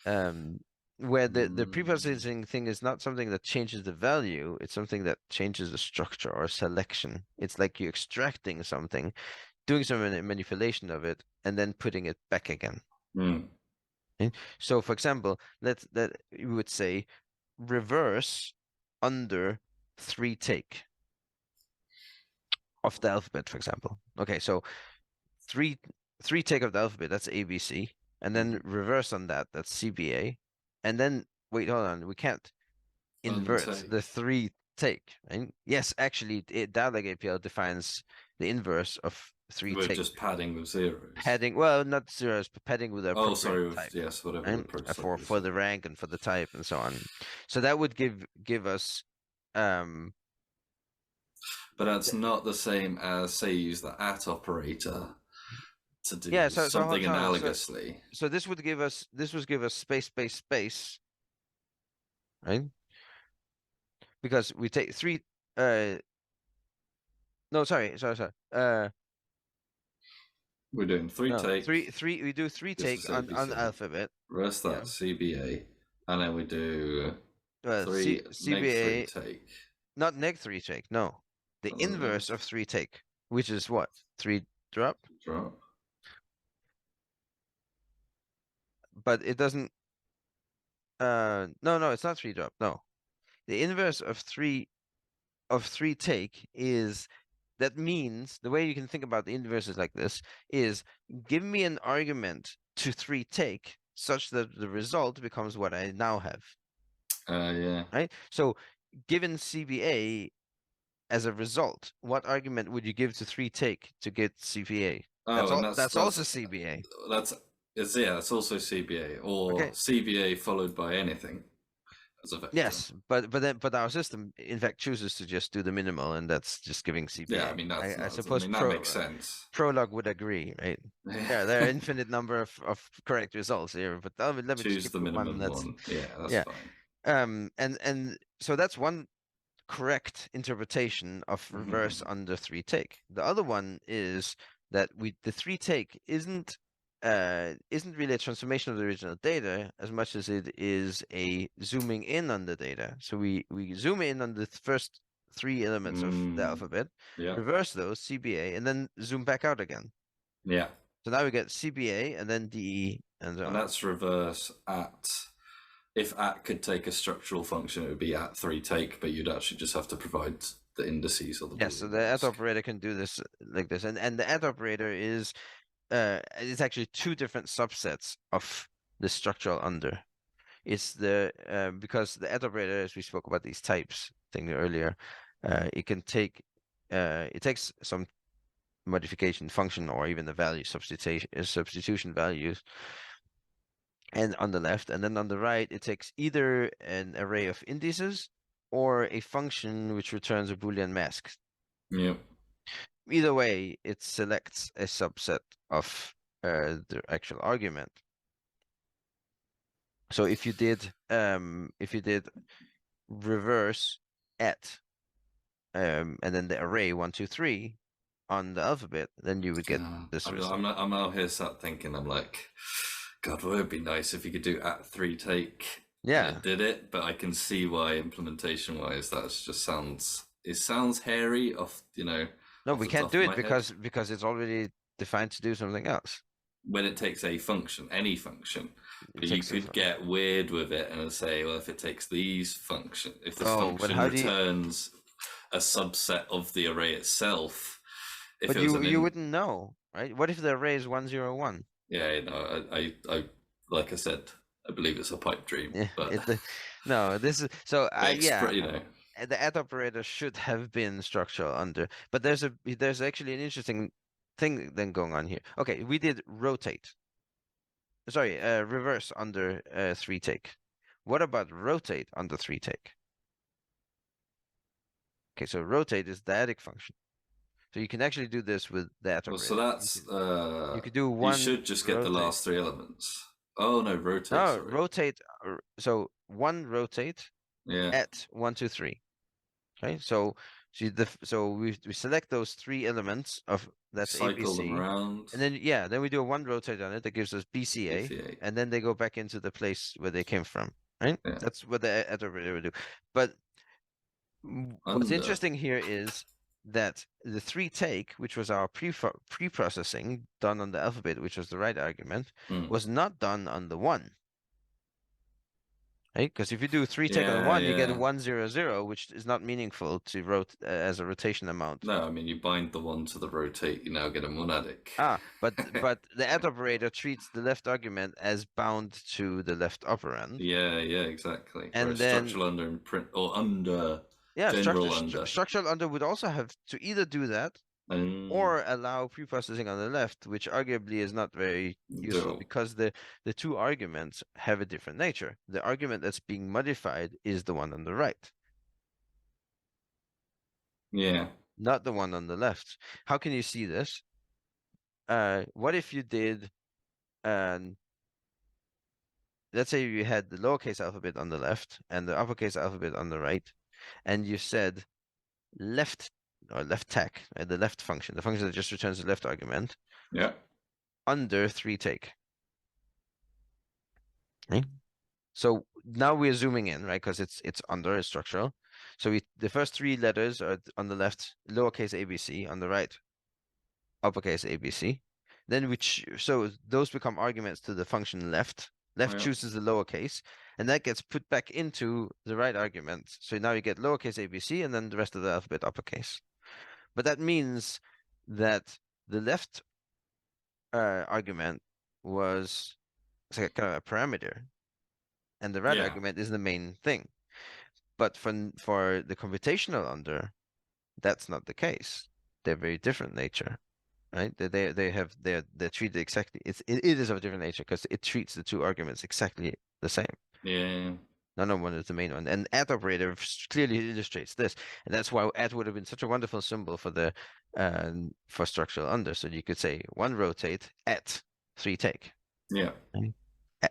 where the Mm. preprocessing thing is not something that changes the value, it's something that changes the structure or selection. It's like you extracting something, doing some manipulation of it, and then putting it back again. Mm. Okay? So for example, that you would say reverse under 3 take of the alphabet, for example. Okay, so three take of the alphabet, that's ABC, and then reverse on that, that's CBA, and then wait, hold on, we can't invert Untake. the 3 take, right? Yes, actually, dialog APL defines the inverse of 3 We're take, just padding with zeros. padding, well, not zeros, but padding with the Oh, appropriate sorry. With type, yes, whatever the right? approach type For is. Yeah. the rank and for the type and so on. So that would give us um But that's not the same as say you use the at operator to yeah, do so something hold on, analogously. so this would give us space space space, right? Because we take 3 uh no, sorry. We're doing three No, take. we do 3 Just for take safety's on sake. alphabet. Rest Yeah. that CBA, and then we do C three neg three CBA, take. not neg 3 take, no. The Uh, inverse of 3 take, which is what? 3 drop? drop. But it doesn't no, it's not 3 drop. No. The inverse of 3 take is, that means the way you can think about the inverses like this is give me an argument to 3 take such that the result becomes what I now have. Yeah. Right? So given CBA as a result, what argument would you give to 3 take to get CBA? That's Oh, and all. That's also CBA. that's yeah, it's also CBA or Okay. CBA followed by anything as a vector. Yes, but our system in fact chooses to just do the minimal, and that's just giving Yeah, I CBA. mean that's I not. I suppose mean that makes sense. Prolog would agree, right? Yeah, there are infinite number of correct results here, but let me just Choose pick the the one minimum that's one. Yeah, that's yeah. fine. And so that's one correct interpretation of reverse Mhm. under 3 take. The other one is that the 3 take isn't really a transformation of the original data as much as it is a zooming in on the data. So we zoom in on the first 3 elements of the Mm, alphabet, yeah, reverse those, CBA, and then zoom back out again. yeah, So now we get CBA and then DE and so and on. that's reverse at. If at could take a structural function, it would be at 3 take, but you'd actually just have to provide the indices or the Yes, so Boolean the add mask. operator can do this like this, and the add operator is it's actually 2 different subsets of the structural under. It's the because the add operator, as we spoke about these types thing earlier, it can take it takes some modification function or even the value substitution values, and on the left, and then on the right, it takes either an array of indices or a function which returns a Boolean mask. Yeah. Either way, it selects a subset of the actual argument. So if you did reverse at and then the array 1, 2, 3 on the alphabet, then you would get this result. I'm out here sat thinking, I'm like, God, would it be nice if you could do at 3 take and Yeah. it did it? But I can see why implementation wise that just sounds hairy No, off we the can't top do of it my head. because it's already defined to do something else. When it takes a function, any function, It but you takes a could function. get weird with it and say, well, if it takes if this Oh, but function how do you? returns a subset of the array itself, if But it was an you in, wouldn't know, right? What if the array is 101? yeah, I like I said, I believe it's a pipe dream, Yeah, but no. This is so. Yeah, you know, the add operator should have been structural under, but there's actually an interesting thing then going on here. Okay, we did rotate. Sorry, reverse under 3 take. What about rotate under 3 take? Okay, so rotate is the adic function. So you can actually do this with that well, so operator. that's You could do you one should just get the rotate. last three elements. Oh no, rotate. No, Sorry. rotate. So one rotate Yeah, at 1, 2, 3. Okay, so we select those 3 elements of that's cycle them ABC, around. and then yeah, then we do a one rotate on it that gives us BCA, BCA. and then they go back into the place where they came from. Right? Yeah, That's what the iterator would do. But what's under. interesting here is that the 3 take, which was our pre-processing done on the alphabet, which was the right argument, Mm. was not done on the 1. Right? Because if you do 3 take on the Yeah, 1, you get a yeah. 1, 0, 0, which is not meaningful to rot as a rotation amount. No, I mean you bind the one to the rotate, you now get a monadic. But the add operator treats the left argument as bound to the left operand, Yeah, yeah, exactly. and Whereas then structural under and print or under yeah, general under. structural under would also have to either do that Um, or allow pre-processing on the left, which arguably is not very useful do. because the 2 arguments have a different nature. The argument that's being modified is the one on the right, Yeah. not the one on the left. How can you see this? What if you did, um, let's say you had the lowercase alphabet on the left and the uppercase alphabet on the right, and you said left or left tag, the left function, the function that just returns the left argument, Yeah. under 3 take. Okay? So now we're zooming in, right? Because it's under, it's structural. So the first 3 letters are on the left, lowercase ABC, on the right, uppercase ABC. Then so those become arguments to the function left. Left Yeah. chooses the lowercase, and that gets put back into the right argument. So now you get lowercase ABC, and then the rest of the alphabet uppercase. But that means that the left argument was kind of a parameter, and the right Yeah. argument is the main thing. But for the computational under, that's not the case. They're very different nature, right? They're treated exactly. It is of a different nature because it treats the two arguments exactly the same. Yeah. None of one is the main one. And add operator clearly illustrates this. And that's why add would have been such a wonderful symbol for the for structural under. So you could say one rotate at three take. Yeah. Right?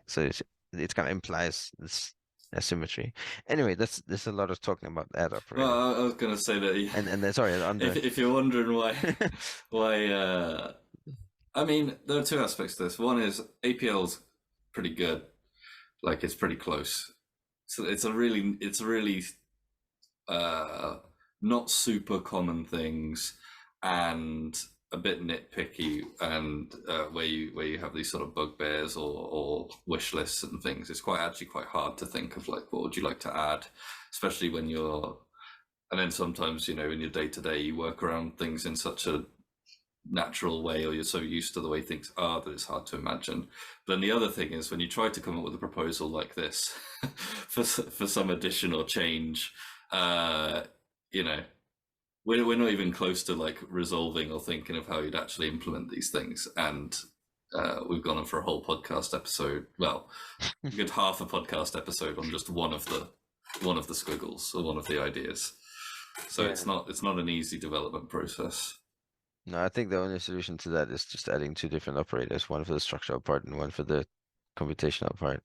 So it kind of implies this asymmetry. Anyway, there's a lot of talking about add operator. Well, I was going to say that. And then sorry, under. If you're wondering why, I mean, there are two aspects to this. One is APL's pretty good, like it's pretty close. So it's really not super common things, and a bit nitpicky, and where you have these sort of bugbears or wish lists and things. It's actually quite hard to think of like what would you like to add, especially when you're. And then sometimes, in your day to day, you work around things in such a natural way, or you're so used to the way things are that it's hard to imagine. But then the other thing is when you try to come up with a proposal like this for some additional change, we're not even close to like resolving or thinking of how you'd actually implement these things, and we've gone on for a whole podcast episode. Well, a good half a podcast episode on just one of the squiggles or one of the ideas. So yeah. It's not an easy development process. No, I think the only solution to that is just adding two different operators, one for the structural part and one for the computational part.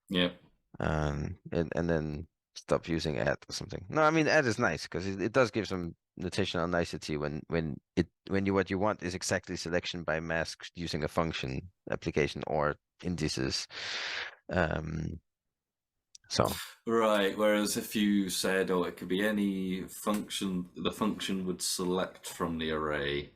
Yeah. And then stop using add or something. No, I mean add is nice because it does give some notational nicety when what you want is exactly selection by mask using a function application or indices. So right, whereas if you said, it could be any function, the function would select from the array.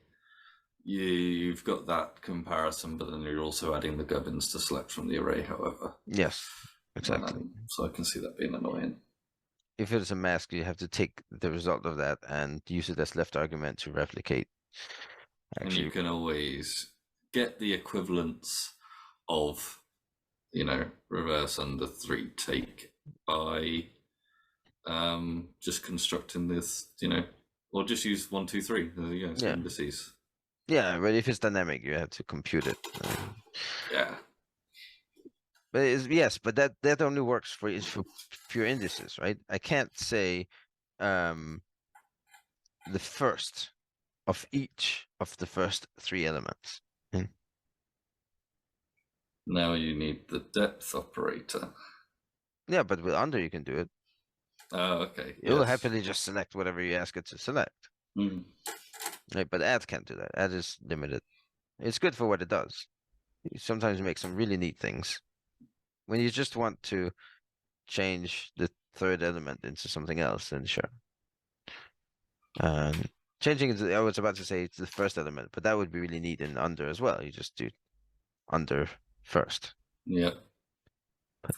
You've got that comparison, but then you're also adding the gubbins to select from the array. However, yes, exactly. So I can see that being annoying. If it's a mask, you have to take the result of that and use it as left argument to replicate. Actually. And you can always get the equivalence of, reverse under three take by just constructing this, or just use 1, 2, 3. There you go, indices. Yeah, but if it's dynamic, you have to compute it. Yeah. But but that only works for pure indices, right? I can't say the first of each of the first three elements. Now you need the depth operator. Yeah, but with under you can do it. Oh, okay. It will happily just select whatever you ask it to select. Mm. Right, but add can't do that. Add is limited. It's good for what it does. You sometimes make some really neat things. When you just want to change the third element into something else, then sure. Changing it, I was about to say it's the first element, but that would be really neat in under as well. You just do under first. Yeah. But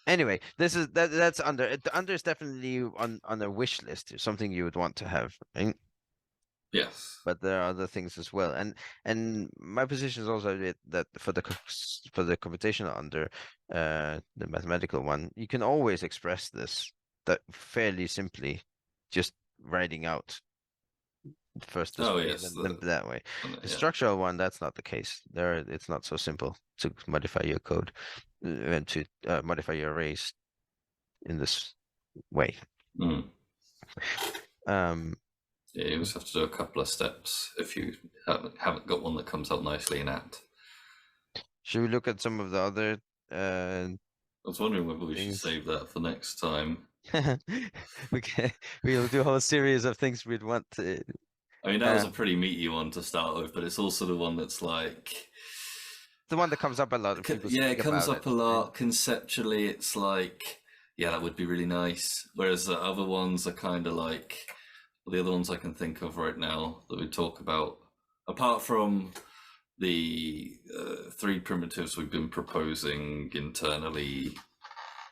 anyway, that's under. Under is definitely on a wish list. Something you would want to have, right? Yes. But there are other things as well, and my position is also that for the computational under, the mathematical one, you can always express this that fairly simply, just writing out first this way and then that way. The structural one, that's not the case. It's not so simple to modify your code and to modify your arrays in this way. Mm. Yeah, you just have to do a couple of steps if you haven't got one that comes out nicely in add. Should we look at some of the other? I was wondering whether we should save that for next time. We'll do a whole series of things we'd want to. I mean, that was a pretty meaty one to start with, but it's also the one that's like the one that comes up a lot. It comes up a lot. Conceptually, it's like, yeah, that would be really nice. Whereas the other ones are kind of like. The other ones I can think of right now that we talk about, apart from the 3 primitives we've been proposing internally,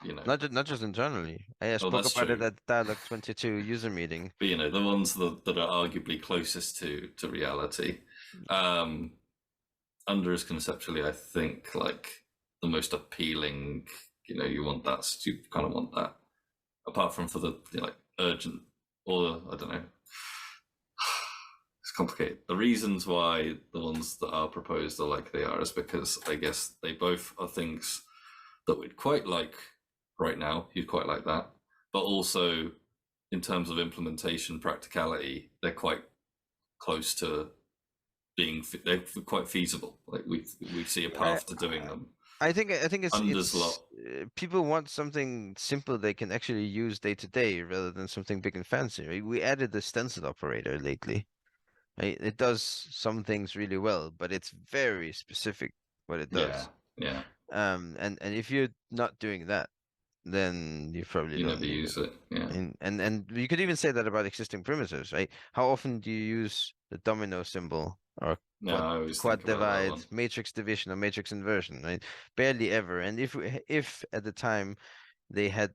not just internally. I spoke about it at Dialogue 22 user meeting. But the ones that are arguably closest to reality, under is conceptually, I think, like the most appealing. You want that. You kind of want that apart from for the like urgent or I don't know. It's complicated. The reasons why the ones that are proposed are like they are is because I guess they both are things that we'd quite like right now. You'd quite like that, but also in terms of implementation practicality, they're quite close to being they're quite feasible. Like we see a I path to doing them. I think Under's lot. people want something simple they can actually use day to day rather than something big and fancy. Right? We added the stencil operator lately. Right? It does some things really well, but it's very specific what it Yeah, does. yeah. And if you're not doing that, then you probably You don't never need it. use it. Yeah. And you could even say that about existing primitives, right? How often do you use the domino symbol or No, I always quad think about that divide, one. matrix division, or matrix inversion, right? Barely ever. And if at the time they had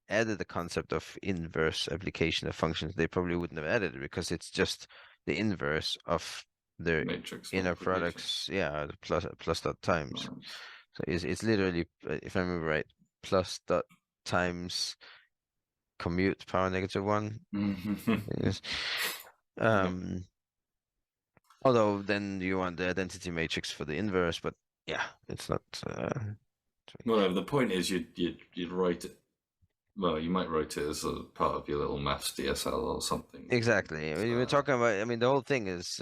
added the concept of inverse application of functions, they probably wouldn't have added it because it's just the inverse of their Matrix inner multiplication. products, yeah, the plus dot times. Right. So it's literally, if I remember right, plus dot times commute power -1. Yes. Yeah. Um, Although then you want the identity matrix for the inverse, but yeah, it's not. Well, the point is you'd write it. Well, you might write it as a part of your little maths DSL or something. Exactly. I mean, we're talking about. I mean, the whole thing is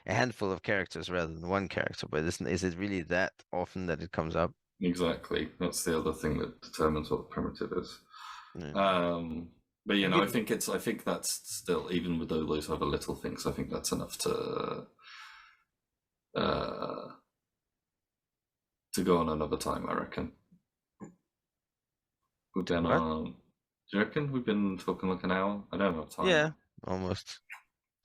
a handful of characters rather than one character. But is it really that often that it comes up? Exactly. That's the other thing that determines what the primitive is. Mm. Um, but You I could, think I think that's still, even with all those other little things, I think that's enough uh, to go on another time. I reckon we've been what? on. Do you reckon we've been talking like an hour? I don't have time. Yeah, almost.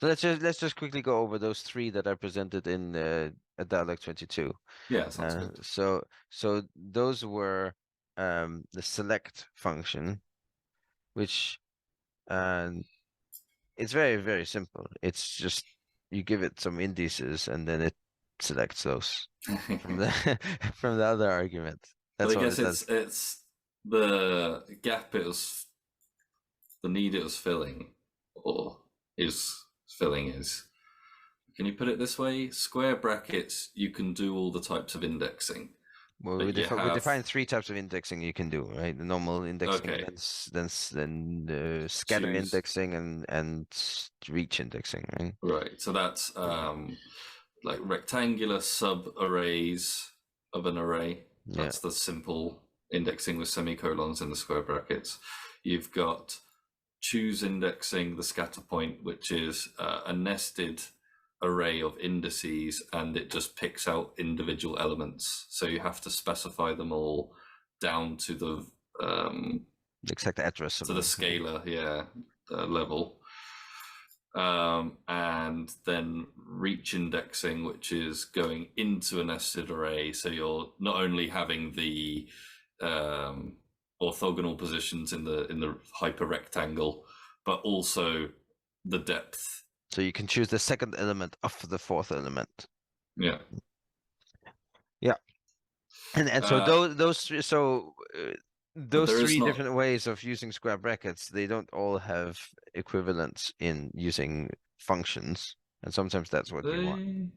So let's just quickly go over those three that I presented in a Dialog 22. Yeah, sounds good. So those were the select function, which and it's very, very simple. It's just you give it some indices and then it selects those from the from the other argument. But That's I all guess it does. it's the gap it was, the need it was filling, or is filling is. Can you put it this way? Square brackets, you can do all the types of indexing, Well, but you we have define three types of indexing you can do, right? The normal indexing, okay. then the scatter Choose indexing and reach indexing, right? right. So that's like rectangular sub arrays of an array. Yeah, That's the simple indexing with semicolons in the square brackets. You've got choose indexing, the scatter point, which is a nested array of indices, and it just picks out individual elements. So you have to specify them all down to the exact address of the them. scalar, yeah, level. And then reach indexing, which is going into a nested array. So you're not only having the orthogonal positions in the hyper rectangle, but also the depth. So you can choose the second element of the fourth element. Yeah. Yeah. And so Uh, but those there is three not. different ways of using square brackets, they don't all have equivalents in using functions, and sometimes that's what you want. They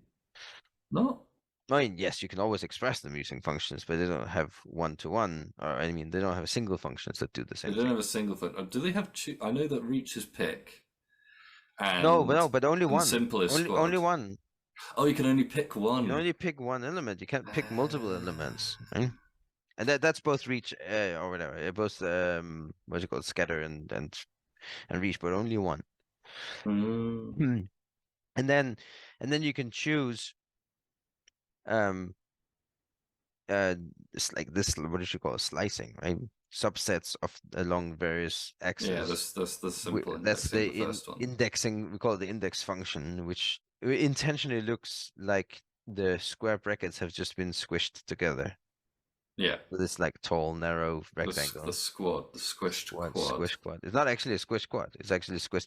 not. I mean, yes, you can always express them using functions, but they don't have one-to-one, or I mean, they don't have single functions that do the They same don't thing. have a single thing. Do they have? I know that reach is pick No, but only and one. simple is Only squad. one. Oh, you can only pick You can one. only pick one element. You can't pick multiple Uh, elements, right? And that's both reach or whatever. Both what's it called, scatter and reach, but only one. mm, Hmm. And then you can choose um it's like this, what did you call it, slicing, right? Subsets of along various yeah, axes. that's the simple That's indexing, the the first one. indexing. We call it the index function, which intentionally looks like the square brackets have just been squished together. Yeah, So this like tall, narrow the rectangle. squad, the squished quad. Squish quad. It's not actually a squish quad. It's actually squished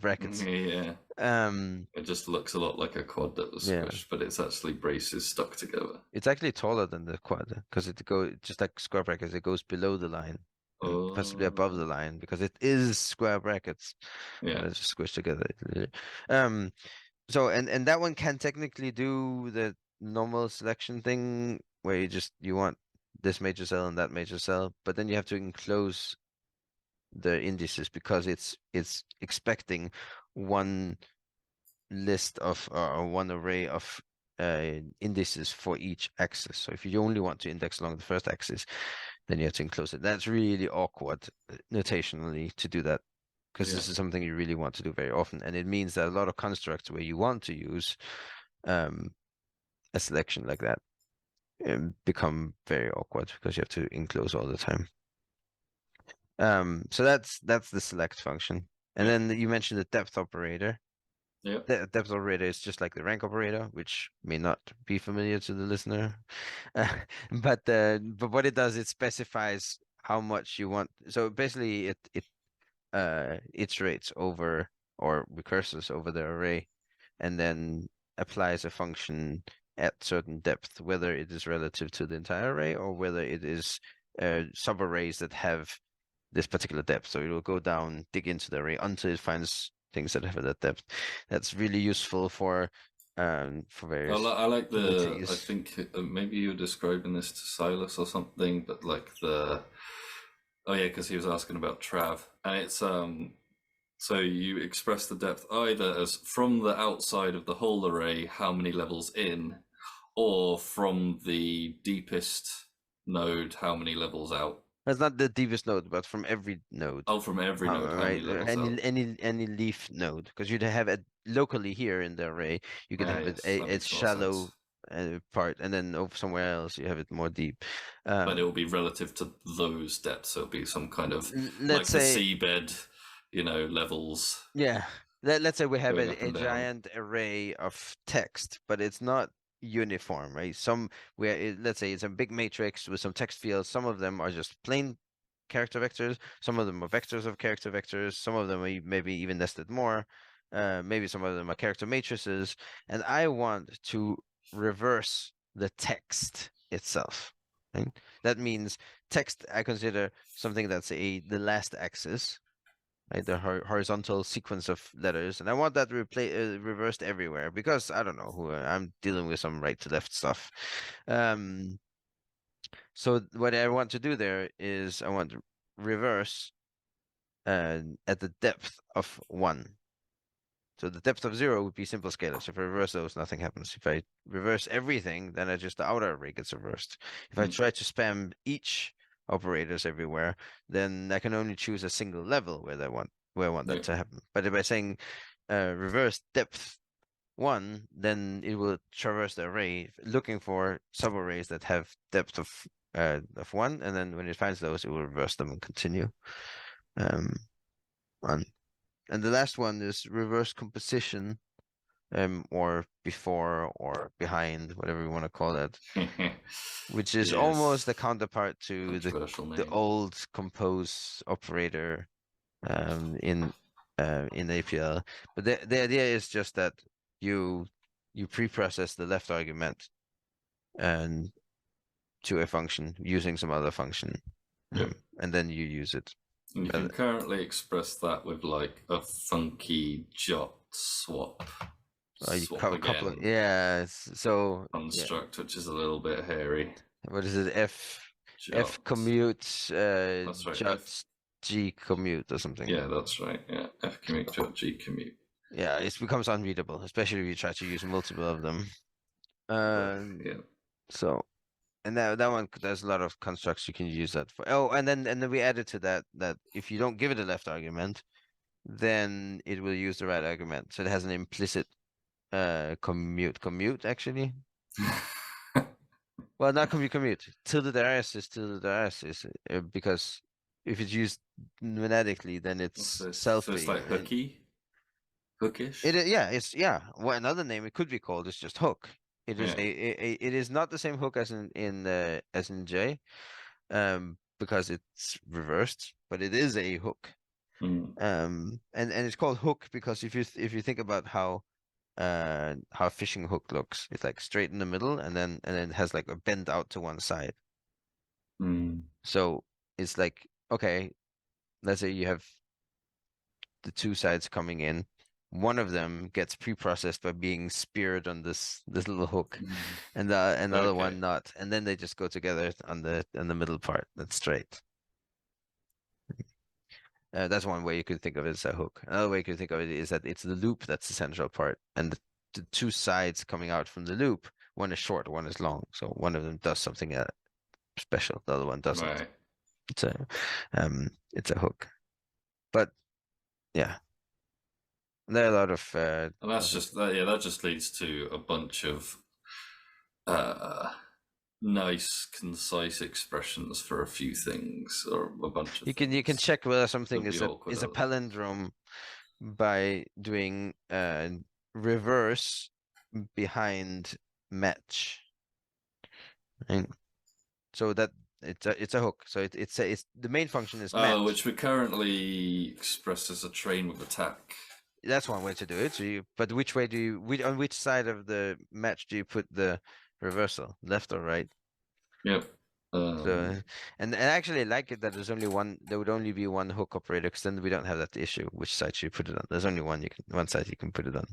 brackets. Yeah, Um, it just looks a lot like a quad that was yeah, squished, but it's actually braces stuck together. it's actually taller than the quad because it go just like square brackets. It goes below the line. and possibly above the Oh, line because it is square brackets yeah, that are just squished together. Um, so and that one can technically do the normal selection thing where you want this major cell and that major cell, but then you have to enclose the indices because it's expecting one list of or one array of indices for each axis. So if you only want to index along the first axis, then you have to enclose it. That's really awkward notationally to do that because yeah, this is something you really want to do very often, and it means that a lot of constructs where you want to use um, a selection like that become very awkward because you have to enclose all the time. So that's the select function. And yeah, then you mentioned the depth operator. yeah. The depth operator is just like the rank operator, which may not be familiar to the listener. But what it does, it specifies how much you want. So basically, it iterates over or recurses over the array, and then applies a function at certain depth, whether it is relative to the entire array or whether it is subarrays that have this particular depth. So it will go down, dig into the array until it finds things that have that depth. That's really useful for various I like the. I utilities. think maybe you were describing this to Silas or something, but like the. Oh yeah, because he was asking about Trav, and it's So you express the depth either as from the outside of the whole array, how many levels in, or from the deepest node, how many levels out. That's not the deepest node, but from every node. Oh, from every node, how many Right, levels any out. any leaf node, because you'd have it locally here in the array. You could Ah, have it yes, that a makes more sense. shallow part, and then over somewhere else you have it more deep. But it Um, will be relative to those depths. So it'll be some kind of let's like the say, seabed, levels yeah, let's say we have going up a and down. giant array of text, but it's not uniform, right? Let's say it's a big matrix with some text fields. Some of them are just plain character vectors. Some of them are vectors of character vectors. Some of them are maybe even nested more. Maybe some of them are character matrices. And I want to reverse the text itself. Right? That means text I consider something that's the last axis, right? The horizontal sequence of letters, and I want that reversed everywhere because I don't know who I'm dealing with some right to left stuff. Um, so what I want to do there is I want to reverse at the depth of 1. So the depth of 0 would be simple scalars. If I reverse those, nothing happens. If I reverse everything, then just the outer array gets reversed. If I Mm, try to spam each operators everywhere, then I can only choose a single level where I want that yeah. to happen. But if I saying reverse depth 1, then it will traverse the array looking for subarrays that have depth of 1, and then when it finds those, it will reverse them and continue um, on. And the last one is reverse composition, or before or behind, whatever you want to call it, which is almost Yes, the counterpart to controversial the name. old compose operator um, in in APL. But the idea is just that you you pre-process the left argument and to a function using some other function, Yep. and then you use it. And you can But currently express that with like a funky jot you swap couple of, again yeah, so yeah, construct, which is a little bit hairy. what is it? F Jot. commute That's right. jot G commute or something. Yeah, that's right. Yeah, F commute jot G commute. Yeah, it becomes unreadable, especially if you try to use multiple of them. Yeah. So and that one there's a lot of constructs you can use that for. Oh, and then we added to that if you don't give it a left argument, then it will use the right argument. So it has an implicit commute actually. Well, not commute. Tilde the is tilde the is because if it's used monetically, then What's it's this? So it's selfie. like hooky, hookish. Yeah, well, another name it could be called is just hook. It is Yeah. it is not the same hook as in J, because it's reversed, but it is a hook. Mm, And it's called hook because if you think about how a fishing hook looks, it's like straight in the middle, and then it has like a bend out to one side. mm, So it's like okay, let's say you have the two sides coming in. One of them gets pre-processed by being speared on this little hook, and the another Okay. one not, and then they just go together on the middle part. That's straight. That's one way you could think of it as a hook. Another way you could think of it is that it's the loop that's the central part, and the two sides coming out from the loop, one is short, one is long. So one of them does something special, the other one doesn't. Right. It's a it's a hook. But yeah, there are a lot of And that's just that. Yeah, that just leads to a bunch of uh, nice, concise expressions for a few things, or a bunch of you can things check whether something could be awkward. is a palindrome by doing reverse behind match. Right? So that it's a hook. So it's the main function is match. Which we currently express as a train with attack. That's one way to do it. So but which way do on which side of the match do you put the reversal, left or right? Yep. So and I actually like it that there's only one. There would only be one hook operator, because then we don't have that issue. Which side should you put it on? There's only one side you can put it on.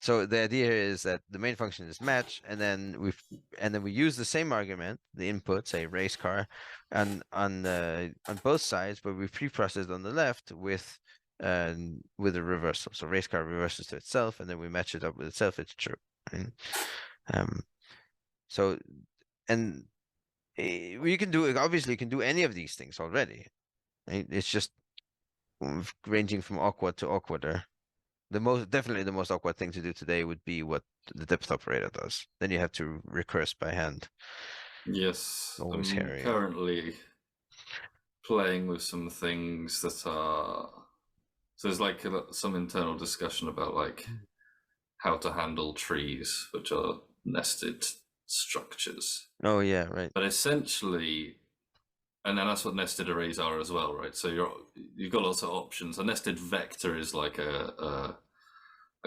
So the idea here is that the main function is match, and then we use the same argument, the input, say race car, on both sides, but we pre-process on the left with a reversal. So race car reverses to itself, and then we match it up with itself. It's true. Right? Um, so and you can do obviously you can do any of these things already. Right? It's just ranging from awkward to awkwarder. Definitely the most awkward thing to do today would be what the depth operator does. Then you have to recurse by hand. Yes, Always I'm hairy. currently playing with some things that are. So there's like some internal discussion about like how to handle trees, which are nested structures. Oh yeah, right. But essentially, and then that's what nested arrays are as well, right? So you've got lots of options. A nested vector is like a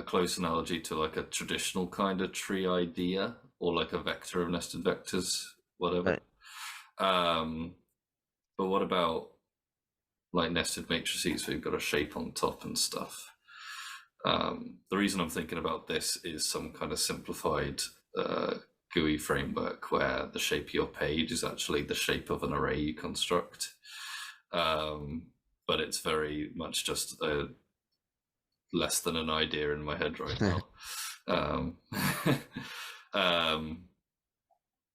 close analogy to like a traditional kind of tree idea, or like a vector of nested vectors, whatever. Right. But what about like nested matrices where you've got a shape on top and stuff? The reason I'm thinking about this is some kind of simplified GUI framework where the shape of your page is actually the shape of an array you construct. But it's very much just less than an idea in my head right now.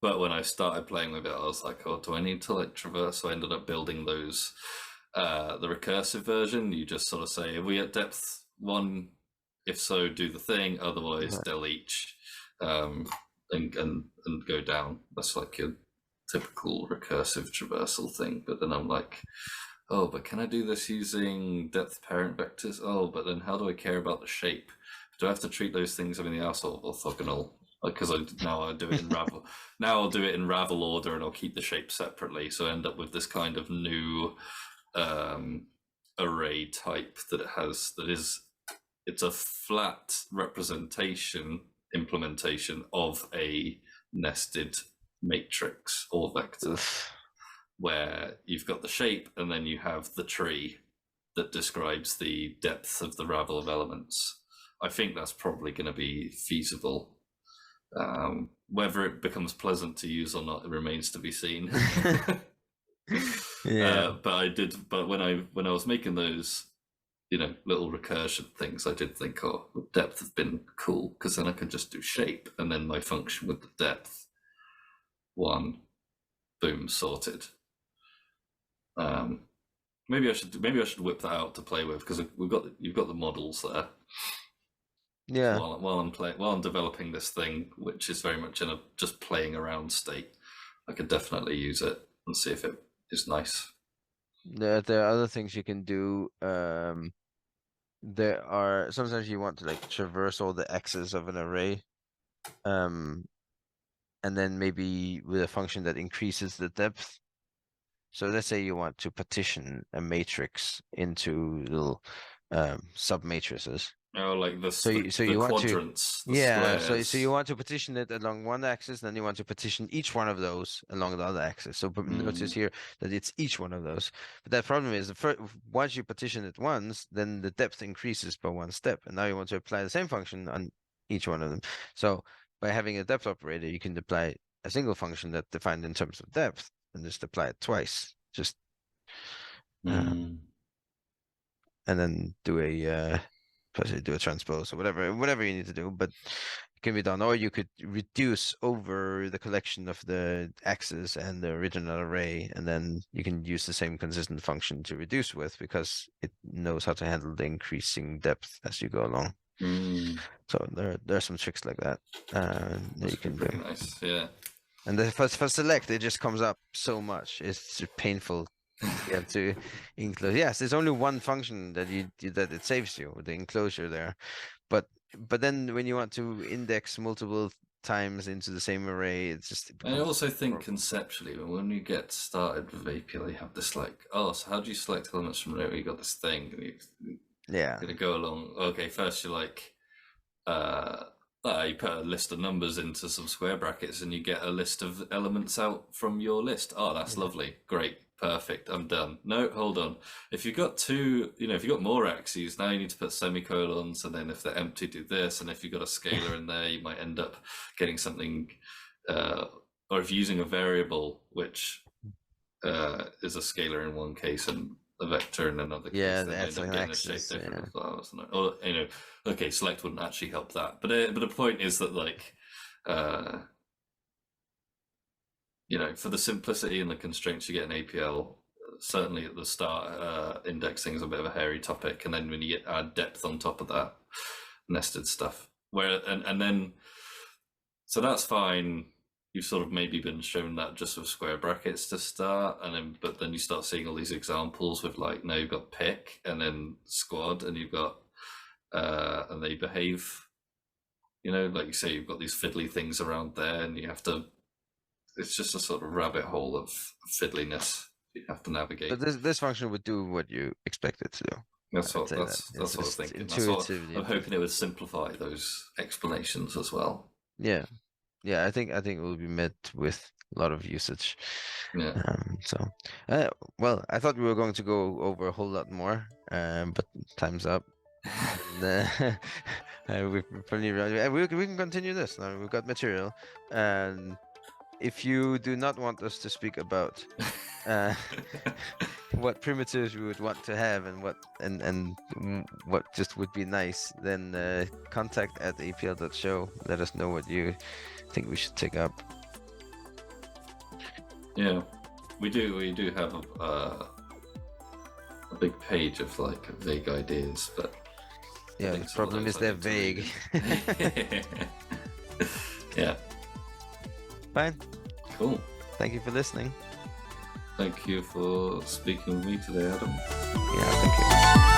But when I started playing with it, I was like, oh, do I need to like traverse? So I ended up building those, the recursive version. You just sort of say, are we at depth 1? If so, do the thing. Otherwise, Right. delete and go down. That's like a typical recursive traversal thing. But then I'm like, oh, but can I do this using depth parent vectors? Oh, but then how do I care about the shape? Do I have to treat those things in the asshole orthogonal? Because now I do it in Ravel. Now I'll do it in Ravel order, and I'll keep the shape separately. So I end up with this kind of new array type it's a flat representation implementation of a nested matrix or vector, where you've got the shape and then you have the tree that describes the depth of the ravel of elements. I think that's probably going to be feasible. Whether it becomes pleasant to use or not, it remains to be seen. Yeah. But when I was making those, little recursion things, I did think, oh, depth has been cool, because then I can just do shape, and then my function with the depth 1, boom, sorted. Maybe I should whip that out to play with, because you've got the models there. Yeah. So while I'm developing this thing, which is very much in a just playing around state, I could definitely use it and see if it is nice. There are other things you can do. There are sometimes you want to like traverse all the x's of an array. And then maybe with a function that increases the depth. So let's say you want to partition a matrix into little sub matrices. Oh, like So the you want to, quadrants, the yeah, so you squares. want to partition it along one axis, then you want to partition each one of those along the other axis. So notice Mm, here that it's each one of those. But that problem is, once you partition it once, then the depth increases by one step, and now you want to apply the same function on each one of them. So by having a depth operator, you can apply a single function that defined in terms of depth, and just apply it twice. Just mm. and then do a transpose or whatever you need to do, but it can be done. Or you could reduce over the collection of the axes and the original array, and then you can use the same consistent function to reduce with, because it knows how to handle the increasing depth as you go along. Mm. So there are some tricks like that that you Must be can do. pretty nice, yeah. And the for select, it just comes up so much. It's painful. You have to include. Yes, there's only one function that that it saves you, the enclosure there. But then when you want to index multiple times into the same array, it I becomes also think horrible. conceptually, when you get started with APL, you have this like, oh, so how do you select elements from there? You got this thing, and you're Yeah, gonna go along. Okay, first you're like, uh, you put a list of numbers into some square brackets, and you get a list of elements out from your list. Oh, that's yeah, lovely, great, perfect. I'm done. No, hold on. If you've got two, if you've got more axes, now you need to put semicolons, and then if they're empty, do this. And if you've got a scalar in there, you might end up getting something. Or if you're using a variable which is a scalar in one case and a vector in another case, yeah. then you That's end like up an getting a shape axis. different Yeah, as well. Or okay, select wouldn't actually help that, but the point is that like, uh, for the simplicity and the constraints you get in APL, certainly at the start, indexing is a bit of a hairy topic, and then when you add depth on top of that, nested stuff, and then so that's fine. You've sort of maybe been shown that just with square brackets to start, but then you start seeing all these examples with like, now you've got pick and then squad, and you've got and they behave. Like you say, you've got these fiddly things around there, and you have to. It's just a sort of rabbit hole of fiddliness you have to but navigate. this function would do what you expect it to do. That's I'd what say that it's that's what I was just thinking. That's what intuitively I'm hoping it would perfect. simplify those explanations as well. Yeah, yeah. I think it will be met with a lot of usage. Yeah. So, well, I thought we were going to go over a whole lot more, but time's up. And, we've probably we can continue this now. We've got material, and if you do not want us to speak about uh, what primitives we would want to have and what just would be nice, then contact at apl.show. Let us know what you think we should take up. Yeah, we do have a big page of like vague ideas, but I Yeah, the think some of problem those is I they're need to read vague. in. Yeah, Fine. cool. Thank you for listening. Thank you for speaking with me today, Adam. Yeah, thank you.